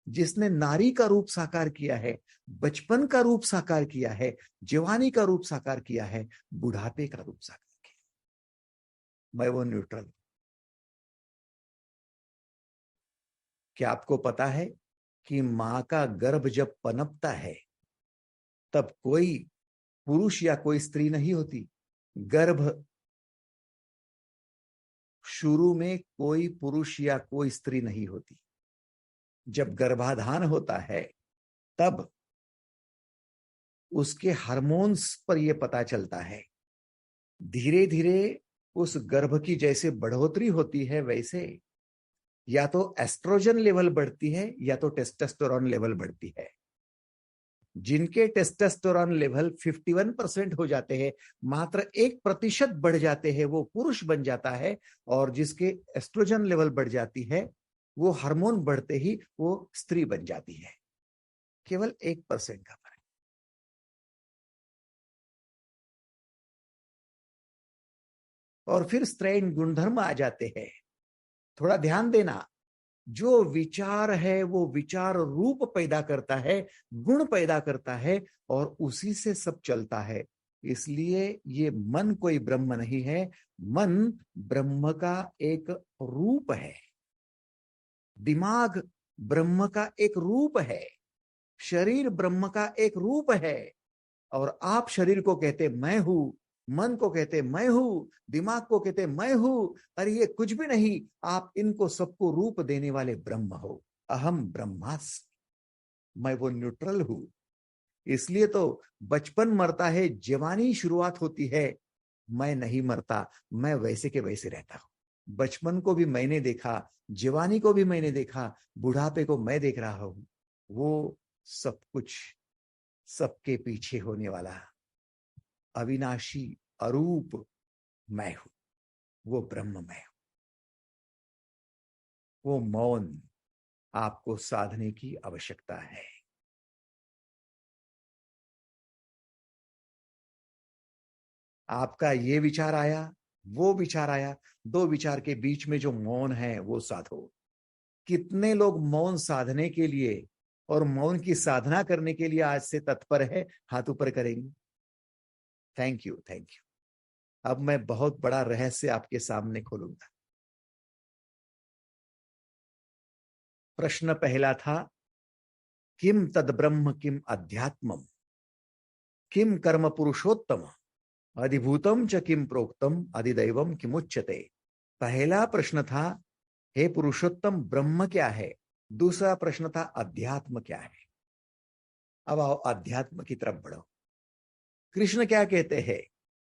Speaker 1: जिसने नारी का रूप साकार किया है, बचपन का रूप साकार किया है, जवानी का रूप साकार किया है, बुढ़ापे का रूप साकार किया। मैं वो न्यूट्रल। क्या आपको पता है कि मां का गर्भ जब पनपता है तब कोई पुरुष या कोई स्त्री नहीं होती? गर्भ शुरू में कोई पुरुष या कोई स्त्री नहीं होती। जब गर्भाधान होता है तब उसके हार्मोन्स पर यह पता चलता है। धीरे धीरे उस गर्भ की जैसे बढ़ोतरी होती है, वैसे या तो एस्ट्रोजन लेवल बढ़ती है या तो टेस्टोस्टेरोन लेवल बढ़ती है। जिनके टेस्टोस्टेरोन लेवल 51% हो जाते हैं, मात्र 1% बढ़ जाते हैं, वो पुरुष बन जाता है। और जिसके एस्ट्रोजन लेवल बढ़ जाती है, वो हार्मोन बढ़ते ही वो स्त्री बन जाती है। केवल 1% का फर्क। और फिर स्त्रैण गुणधर्म आ जाते हैं। थोड़ा ध्यान देना, जो विचार है वो विचार रूप पैदा करता है, गुण पैदा करता है, और उसी से सब चलता है। इसलिए ये मन कोई ब्रह्म नहीं है, मन ब्रह्म का एक रूप है। दिमाग ब्रह्म का एक रूप है, शरीर ब्रह्म का एक रूप है। और आप शरीर को कहते मैं हूं, मन को कहते मैं हूं, दिमाग को कहते मैं हूं। अरे ये कुछ भी नहीं, आप इनको सबको रूप देने वाले ब्रह्म हो। अहम ब्रह्मास्मि, मैं वो न्यूट्रल हूं। इसलिए तो बचपन मरता है, जवानी शुरुआत होती है, मैं नहीं मरता, मैं वैसे के वैसे रहता हूं। बचपन को भी मैंने देखा, जवानी को भी मैंने देखा, बुढ़ापे को मैं देख रहा हूं। वो सब कुछ सबके पीछे होने वाला अविनाशी अरूप मैं हूं, वो ब्रह्म मैं हूं। वो मौन आपको साधने की आवश्यकता है। आपका ये विचार आया, वो विचार आया, दो विचार के बीच में जो मौन है वो साधो। कितने लोग मौन साधने के लिए और मौन की साधना करने के लिए आज से तत्पर है? हाथ ऊपर करेंगे। Thank you, thank you. अब मैं बहुत बड़ा रहस्य आपके सामने खोलूंगा। प्रश्न पहला था, किम तद ब्रह्म किम अध्यात्मम, किम कर्म पुरुषोत्तम, अधिभूतम च किम प्रोक्तम, अधिदैवम किमुच्यते। पहला प्रश्न था, हे पुरुषोत्तम ब्रह्म क्या है। दूसरा प्रश्न था, अध्यात्म क्या है। अब आओ अध्यात्म की तरफ बढ़ो। कृष्ण क्या कहते हैं?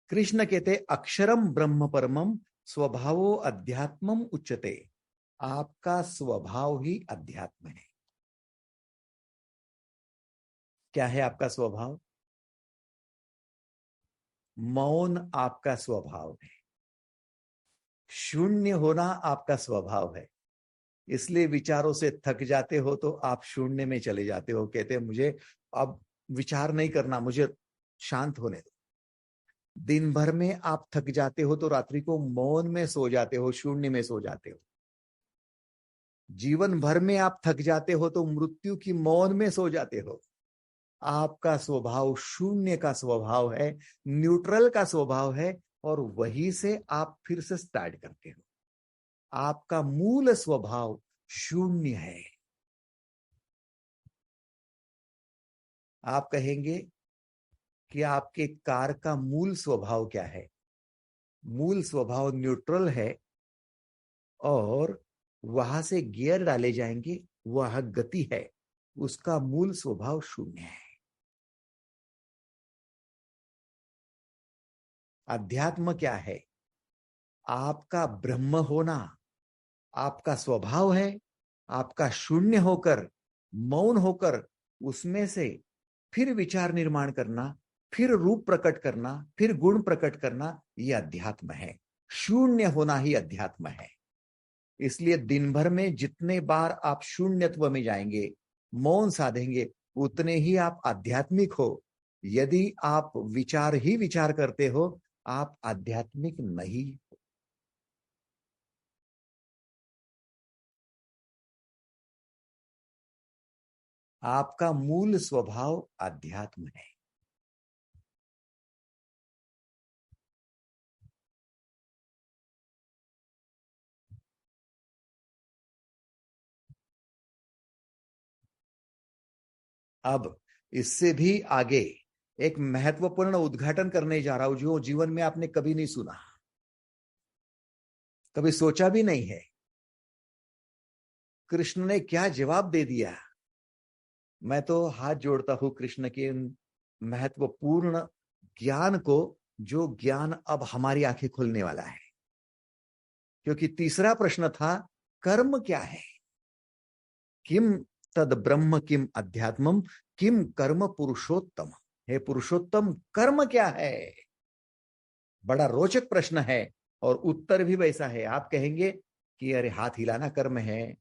Speaker 1: कृष्ण कहते अक्षरम ब्रह्म परमम स्वभावो अध्यात्मम उच्यते। आपका स्वभाव ही अध्यात्म है। क्या है आपका स्वभाव? मौन आपका स्वभाव है। शून्य होना आपका स्वभाव है। इसलिए विचारों से थक जाते हो तो आप शून्य में चले जाते हो, कहते हैं मुझे अब विचार नहीं करना, मुझे शांत होने दो। दिन भर में आप थक जाते हो तो रात्रि को मौन में सो जाते हो, शून्य में सो जाते हो। जीवन भर में आप थक जाते हो तो मृत्यु की मौन में सो जाते हो। आपका स्वभाव शून्य का स्वभाव है, न्यूट्रल का स्वभाव है, और वहीं से आप फिर से स्टार्ट करते हो। आपका मूल स्वभाव शून्य है। आप कहेंगे कि आपके कार का मूल स्वभाव क्या है? मूल स्वभाव न्यूट्रल है, और वहां से गियर डाले जाएंगे, वह गति है। उसका मूल स्वभाव शून्य है। अध्यात्म क्या है? आपका ब्रह्म होना आपका स्वभाव है। आपका शून्य होकर, मौन होकर, उसमें से फिर विचार निर्माण करना, फिर रूप प्रकट करना, फिर गुण प्रकट करना, यह अध्यात्म है। शून्य होना ही अध्यात्म है। इसलिए दिन भर में जितने बार आप शून्यत्व में जाएंगे, मौन साधेंगे, उतने ही आप आध्यात्मिक हो। यदि आप विचार ही विचार करते हो, आप आध्यात्मिक नहीं हो। आपका मूल स्वभाव आध्यात्म है। अब इससे भी आगे एक महत्वपूर्ण उद्घाटन करने जा रहा हूं, जो जीवन में आपने कभी नहीं सुना, कभी सोचा भी नहीं है। कृष्ण ने क्या जवाब दे दिया। मैं तो हाथ जोड़ता हूं कृष्ण के महत्वपूर्ण ज्ञान को, जो ज्ञान अब हमारी आंखें खोलने वाला है। क्योंकि तीसरा प्रश्न था, कर्म क्या है? किम तद ब्रह्म किम अध्यात्मम किम कर्म पुरुषोत्तम। हे पुरुषोत्तम, कर्म क्या है? बड़ा रोचक प्रश्न है, और उत्तर भी वैसा है। आप कहेंगे कि अरे हाथ हिलाना कर्म है,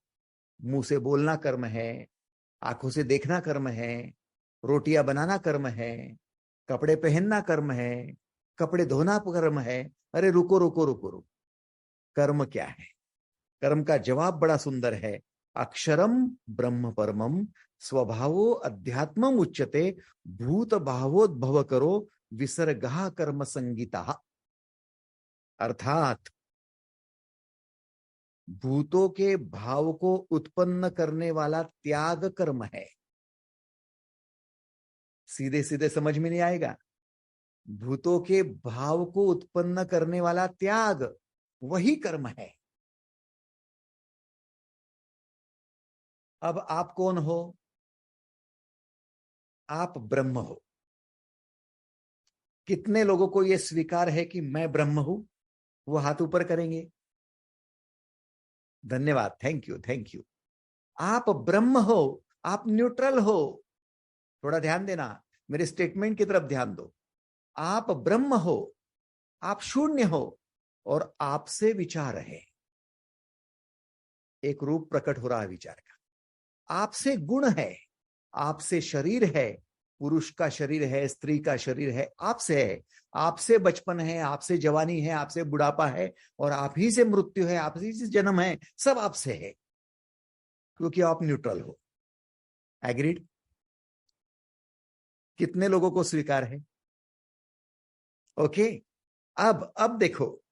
Speaker 1: मुंह से बोलना कर्म है, आंखों से देखना कर्म है, रोटियां बनाना कर्म है, कपड़े पहनना कर्म है, कपड़े धोना कर्म है। अरे रुको रुको रुको रुको, कर्म क्या है? कर्म का जवाब बड़ा सुंदर है। अक्षरम ब्रह्म परमम स्वभावो अध्यात्मम उच्यते भूत भावोद्भव करो विसर्गा कर्म संगीता। अर्थात भूतों के भाव को उत्पन्न करने वाला त्याग कर्म है। सीधे सीधे समझ में नहीं आएगा। भूतों के भाव को उत्पन्न करने वाला त्याग, वही कर्म है। अब आप कौन हो? आप ब्रह्म हो। कितने लोगों को यह स्वीकार है कि मैं ब्रह्म हूं? वो हाथ ऊपर करेंगे। धन्यवाद, थैंक यू थैंक यू। आप ब्रह्म हो, आप न्यूट्रल हो। थोड़ा ध्यान देना, मेरे स्टेटमेंट की तरफ ध्यान दो। आप ब्रह्म हो, आप शून्य हो, और आपसे विचार है। एक रूप प्रकट हो रहा है विचार का। आपसे गुण है, आपसे शरीर है, पुरुष का शरीर है, स्त्री का शरीर है, आपसे है। आपसे बचपन है, आपसे जवानी है, आपसे बुढ़ापा है, और आप ही से मृत्यु है, आप ही से जन्म है। सब आपसे है, क्योंकि आप न्यूट्रल हो। एग्रीड? कितने लोगों को स्वीकार है? ओके। अब देखो,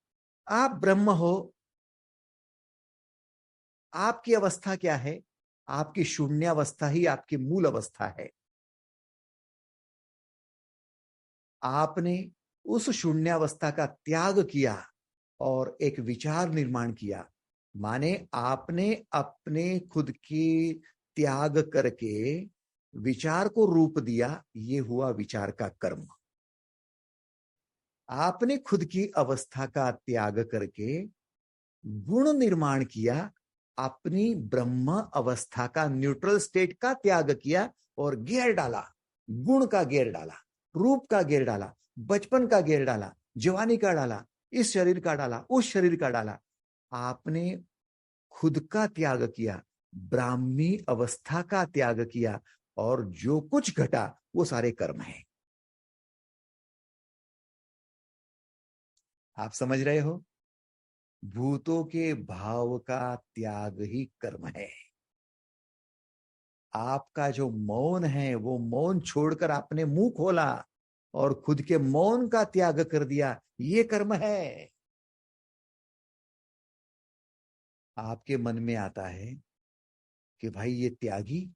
Speaker 1: आप ब्रह्म हो। आपकी अवस्था क्या है? आपकी शून्यावस्था ही आपकी मूल अवस्था है। आपने उस शून्यावस्था का त्याग किया और एक विचार निर्माण किया। माने आपने अपने खुद की त्याग करके विचार को रूप दिया। ये हुआ विचार का कर्म। आपने खुद की अवस्था का त्याग करके गुण निर्माण किया। अपनी ब्रह्म अवस्था का, न्यूट्रल स्टेट का त्याग किया और गेयर डाला। गुण का गेयर डाला, रूप का गेयर डाला, बचपन का गेयर डाला, जवानी का डाला, इस शरीर का डाला, उस शरीर का डाला। आपने खुद का त्याग किया, ब्राह्मी अवस्था का त्याग किया, और जो कुछ घटा वो सारे कर्म है। आप समझ रहे हो? भूतों के भाव का त्याग ही कर्म है। आपका जो मौन है, वो मौन छोड़कर आपने मुंह खोला और खुद के मौन का त्याग कर दिया, ये कर्म है। आपके मन में आता है कि भाई ये त्यागी,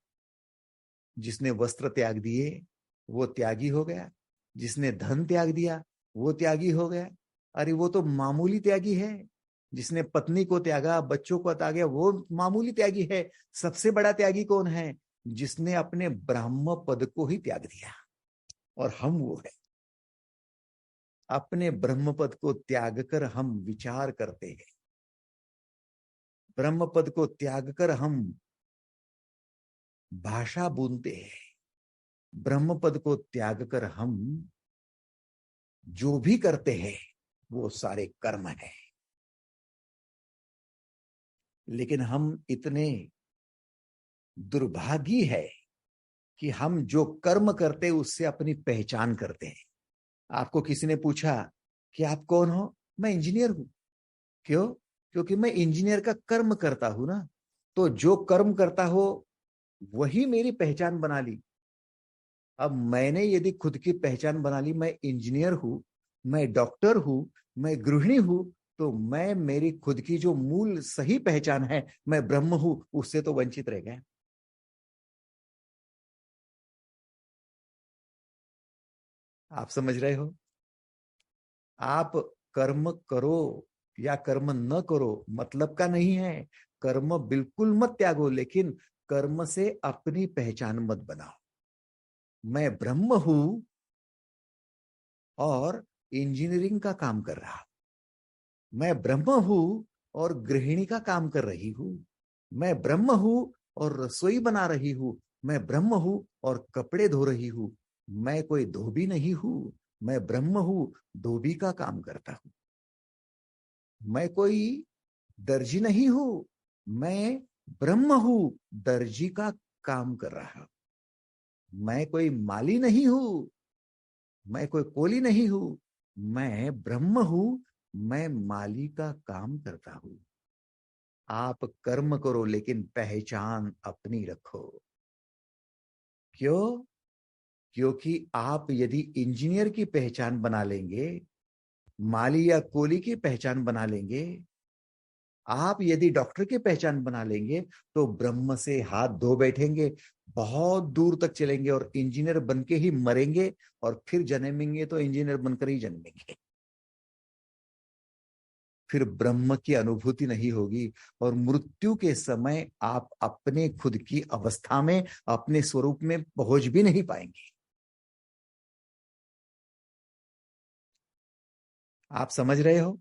Speaker 1: जिसने वस्त्र त्याग दिए वो त्यागी हो गया, जिसने धन त्याग दिया वो त्यागी हो गया। अरे वो तो मामूली त्यागी है। जिसने पत्नी को त्यागा, बच्चों को त्यागा, वो मामूली त्यागी है। सबसे बड़ा त्यागी कौन है? जिसने अपने ब्रह्म पद को ही त्याग दिया, और हम वो है। अपने ब्रह्म पद को त्याग कर हम विचार करते हैं। ब्रह्म पद को त्याग कर हम भाषा बुनते हैं। ब्रह्म पद को त्याग कर हम जो भी करते हैं वो सारे कर्म है। लेकिन हम इतने दुर्भागी है कि हम जो कर्म करते उससे अपनी पहचान करते हैं। आपको किसी ने पूछा कि आप कौन हो? मैं इंजीनियर हूं। क्यों? क्योंकि मैं इंजीनियर का कर्म करता हूं ना। तो जो कर्म करता हो वही मेरी पहचान बना ली। अब मैंने यदि खुद की पहचान बना ली, मैं इंजीनियर हूं, मैं डॉक्टर हूं, मैं गृहिणी हूं, तो मैं मेरी खुद की जो मूल सही पहचान है, मैं ब्रह्म हूं, उससे तो वंचित रह गए। आप समझ रहे हो? आप कर्म करो या कर्म न करो मतलब का नहीं है। कर्म बिल्कुल मत त्यागो, लेकिन कर्म से अपनी पहचान मत बनाओ। मैं ब्रह्म हूं और इंजीनियरिंग का काम कर रहा हूं। मैं ब्रह्म हूं और गृहिणी का काम कर रही हूं। मैं ब्रह्म हूं और रसोई बना रही हूं। मैं ब्रह्म हूं और कपड़े धो रही हूं। मैं कोई धोबी नहीं हूं। मैं ब्रह्म हूं, धोबी का काम करता हूं। मैं कोई दर्जी नहीं हूं। मैं ब्रह्म हूं, दर्जी का काम कर रहा हूं। मैं कोई माली नहीं हूं। मैं कोई कोली नहीं हूं। मैं ब्रह्म हूं, मैं माली का काम करता हूं। आप कर्म करो लेकिन पहचान अपनी रखो। क्यों? क्योंकि आप यदि इंजीनियर की पहचान बना लेंगे, माली या कोली की पहचान बना लेंगे, आप यदि डॉक्टर की पहचान बना लेंगे, तो ब्रह्म से हाथ धो बैठेंगे, बहुत दूर तक चलेंगे और इंजीनियर बन के ही मरेंगे। और फिर जन्मेंगे तो इंजीनियर बनकर ही जन्मेंगे। फिर ब्रह्म की अनुभूति नहीं होगी और मृत्यु के समय आप अपने खुद की अवस्था में, अपने स्वरूप में पहुंच भी नहीं पाएंगे। आप समझ रहे हो?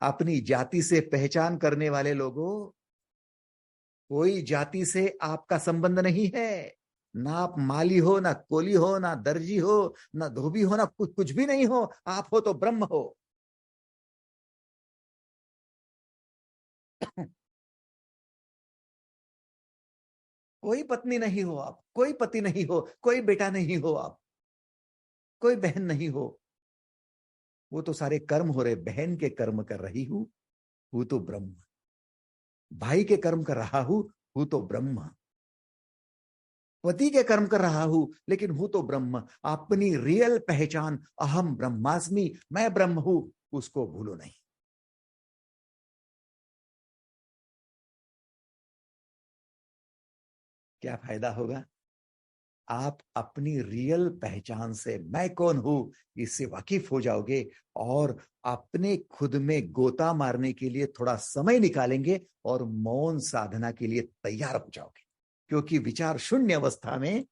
Speaker 1: अपनी जाति से पहचान करने वाले लोगों, कोई जाति से आपका संबंध नहीं है। ना आप माली हो, ना कोली हो, ना दर्जी हो, ना धोबी हो, ना कुछ कुछ भी नहीं हो। आप हो तो ब्रह्म हो। कोई पत्नी नहीं हो आप, कोई पति नहीं हो, कोई बेटा नहीं हो आप, कोई बहन नहीं हो। वो तो सारे कर्म हो रहे। बहन के कर्म कर रही हूं तो ब्रह्म। भाई के कर्म कर रहा हूं तो ब्रह्म। पति के कर्म कर रहा हूं लेकिन हूं तो ब्रह्म। अपनी रियल पहचान, अहम ब्रह्मास्मि, मैं ब्रह्म हूं, उसको भूलो नहीं। क्या फायदा होगा? आप अपनी रियल पहचान से, मैं कौन हूं, इससे वाकिफ हो जाओगे और अपने खुद में गोता मारने के लिए थोड़ा समय निकालेंगे और मौन साधना के लिए तैयार हो जाओगे। क्योंकि विचार शून्य अवस्था में,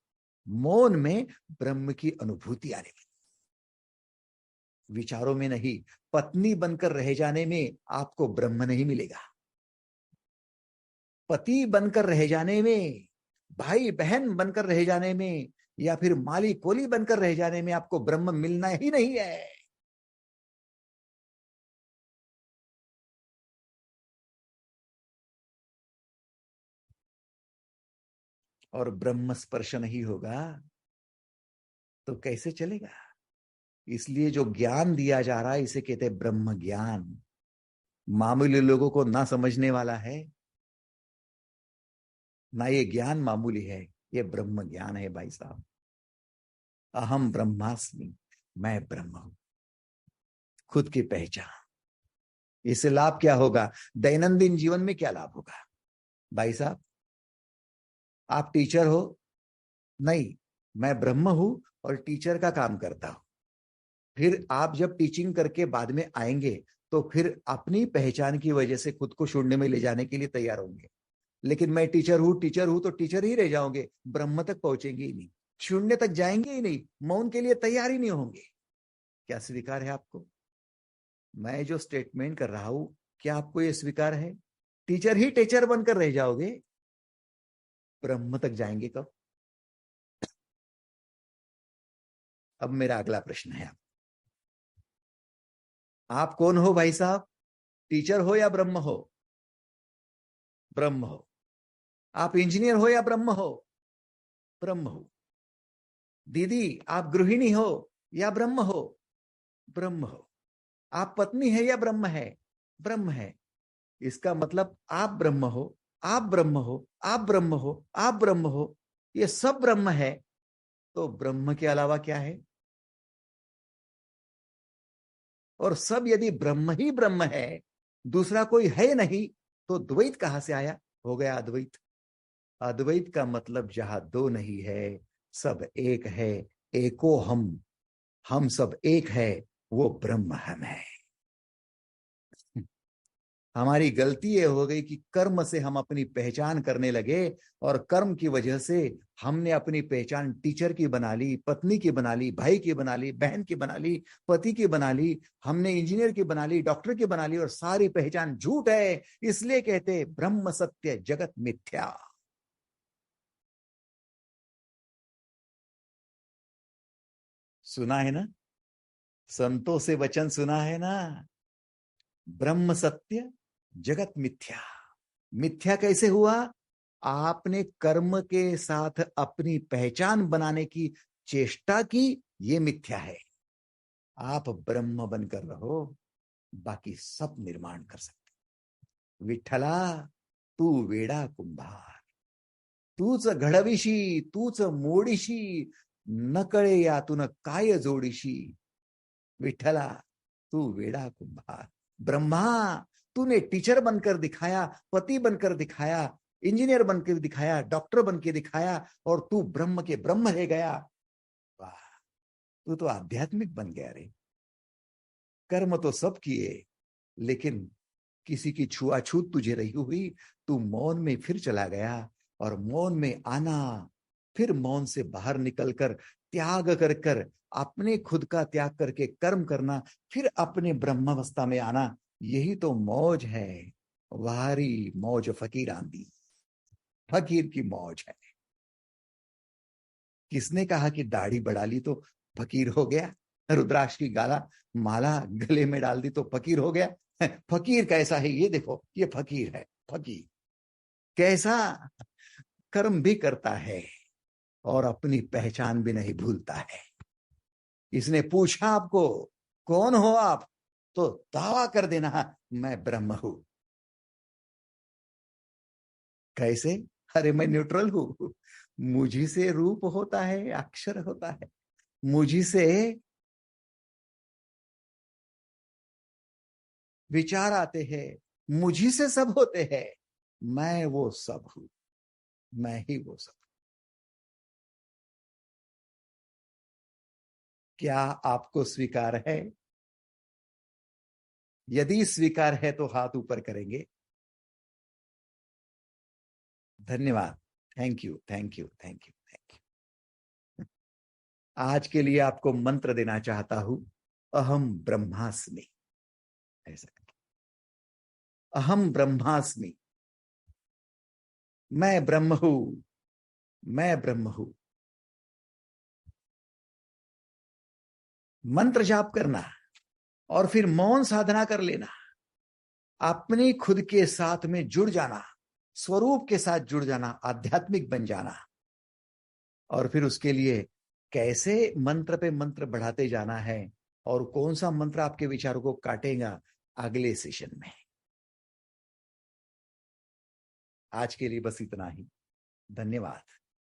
Speaker 1: मौन में ब्रह्म की अनुभूति आने वाली। विचारों में नहीं। पत्नी बनकर रह जाने में आपको ब्रह्म नहीं मिलेगा। पति बनकर रह जाने में, भाई बहन बनकर रह जाने में, या फिर माली कोली बनकर रह जाने में आपको ब्रह्म मिलना ही नहीं है। और ब्रह्म स्पर्श नहीं होगा तो कैसे चलेगा? इसलिए जो ज्ञान दिया जा रहा है इसे कहते हैं ब्रह्म ज्ञान। मामूली लोगों को ना समझने वाला है ना। ये ज्ञान मामूली है, ये ब्रह्म ज्ञान है भाई साहब। अहम ब्रह्मास्मि, मैं ब्रह्म हूं। खुद की पहचान। इससे लाभ क्या होगा? दैनंदिन जीवन में क्या लाभ होगा? भाई साहब, आप टीचर हो? नहीं, मैं ब्रह्म हूं और टीचर का काम करता हूं। फिर आप जब टीचिंग करके बाद में आएंगे तो फिर अपनी पहचान की वजह से खुद को शून्य में ले जाने के लिए तैयार होंगे। लेकिन मैं टीचर हूं तो टीचर ही रह जाओगे, ब्रह्म तक पहुंचेंगे ही नहीं, शून्य तक जाएंगे ही नहीं, मौन के लिए तैयार ही नहीं होंगे। क्या स्वीकार है आपको? मैं जो स्टेटमेंट कर रहा हूं, क्या आपको यह स्वीकार है? टीचर ही टीचर बनकर रह जाओगे, ब्रह्म तक जाएंगे कब? अब मेरा अगला प्रश्न है, आप कौन हो भाई साहब? टीचर हो या ब्रह्म हो? ब्रह्म हो। आप इंजीनियर हो या ब्रह्म हो? ब्रह्म हूं। दीदी आप गृहिणी हो या ब्रह्म हो? ब्रह्म हो। आप पत्नी है या ब्रह्म है? ब्रह्म है। इसका मतलब आप ब्रह्म हो, आप ब्रह्म हो, आप ब्रह्म हो, आप ब्रह्म हो, ये सब ब्रह्म है। तो ब्रह्म के अलावा क्या है? और सब यदि ब्रह्म ही ब्रह्म है, दूसरा कोई है नहीं, तो द्वैत कहां से आया? हो गया अद्वैत। अद्वैत का मतलब जहां दो नहीं है, सब एक है। एको हम सब एक है। वो ब्रह्म हम है। हमारी गलती ये हो गई कि कर्म से हम अपनी पहचान करने लगे, और कर्म की वजह से हमने अपनी पहचान टीचर की बना ली, पत्नी की बना ली, भाई की बना ली, बहन की बना ली, पति की बना ली, हमने इंजीनियर की बना ली, डॉक्टर की बना ली, और सारी पहचान झूठ है। इसलिए कहते ब्रह्म सत्य जगत मिथ्या। सुना है ना? संतों से वचन सुना है ना? ब्रह्म सत्य जगत मिथ्या। मिथ्या कैसे हुआ? आपने कर्म के साथ अपनी पहचान बनाने की चेष्टा की, ये मिथ्या है। आप ब्रह्म बनकर रहो, बाकी सब निर्माण कर सकते। विठ्ठला तू वेडा कुंभार, तूच घडविशी, तूच मोडीशी, न कळे यातून काय जोडीशी। विठ्ठला तू वेडा कुंभार। ब्रह्मा तूने टीचर बनकर दिखाया, पति बनकर दिखाया, इंजीनियर बनकर दिखाया, डॉक्टर बनकर दिखाया, और तू ब्रह्म के ब्रह्म रह गया। वाह, तू तो आध्यात्मिक बन गया रे। कर्म तो सब किए, लेकिन किसी की छुआछूत तुझे रही हुई, तू मौन में फिर चला गया। और मौन में आना, फिर मौन से बाहर निकलकर त्याग कर कर, अपने खुद का त्याग करके कर्म करना, फिर अपने ब्रह्मावस्था में आना, यही तो मौज है। वारी मौज फकीर आंदी, फकीर की मौज है। किसने कहा कि दाढ़ी बढ़ा ली तो फकीर हो गया? रुद्राक्ष की गाला माला गले में डाल दी तो फकीर हो गया? फकीर कैसा है ये देखो, ये फकीर है। फकीर कैसा? कर्म भी करता है और अपनी पहचान भी नहीं भूलता है। इसने पूछा आपको कौन हो आप, तो दावा कर देना मैं ब्रह्म हूं। कैसे? अरे मैं न्यूट्रल हूं। मुझी से रूप होता है, अक्षर होता है। मुझी से विचार आते हैं, मुझी से सब होते हैं। मैं वो सब हूं, मैं ही वो सब। क्या आपको स्वीकार है? यदि स्वीकार है तो हाथ ऊपर करेंगे। धन्यवाद। Thank you, thank you, thank you, thank you. आज के लिए आपको मंत्र देना चाहता हूं। अहम ब्रह्मास्मि। ऐसा अहम ब्रह्मास्मि। मैं ब्रह्म हूं, मैं ब्रह्म हूं। मंत्र जाप करना और फिर मौन साधना कर लेना। अपने खुद के साथ में जुड़ जाना, स्वरूप के साथ जुड़ जाना, आध्यात्मिक बन जाना। और फिर उसके लिए कैसे मंत्र पे मंत्र बढ़ाते जाना है, और कौन सा मंत्र आपके विचारों को काटेगा, अगले सेशन में। आज के लिए बस इतना ही। धन्यवाद।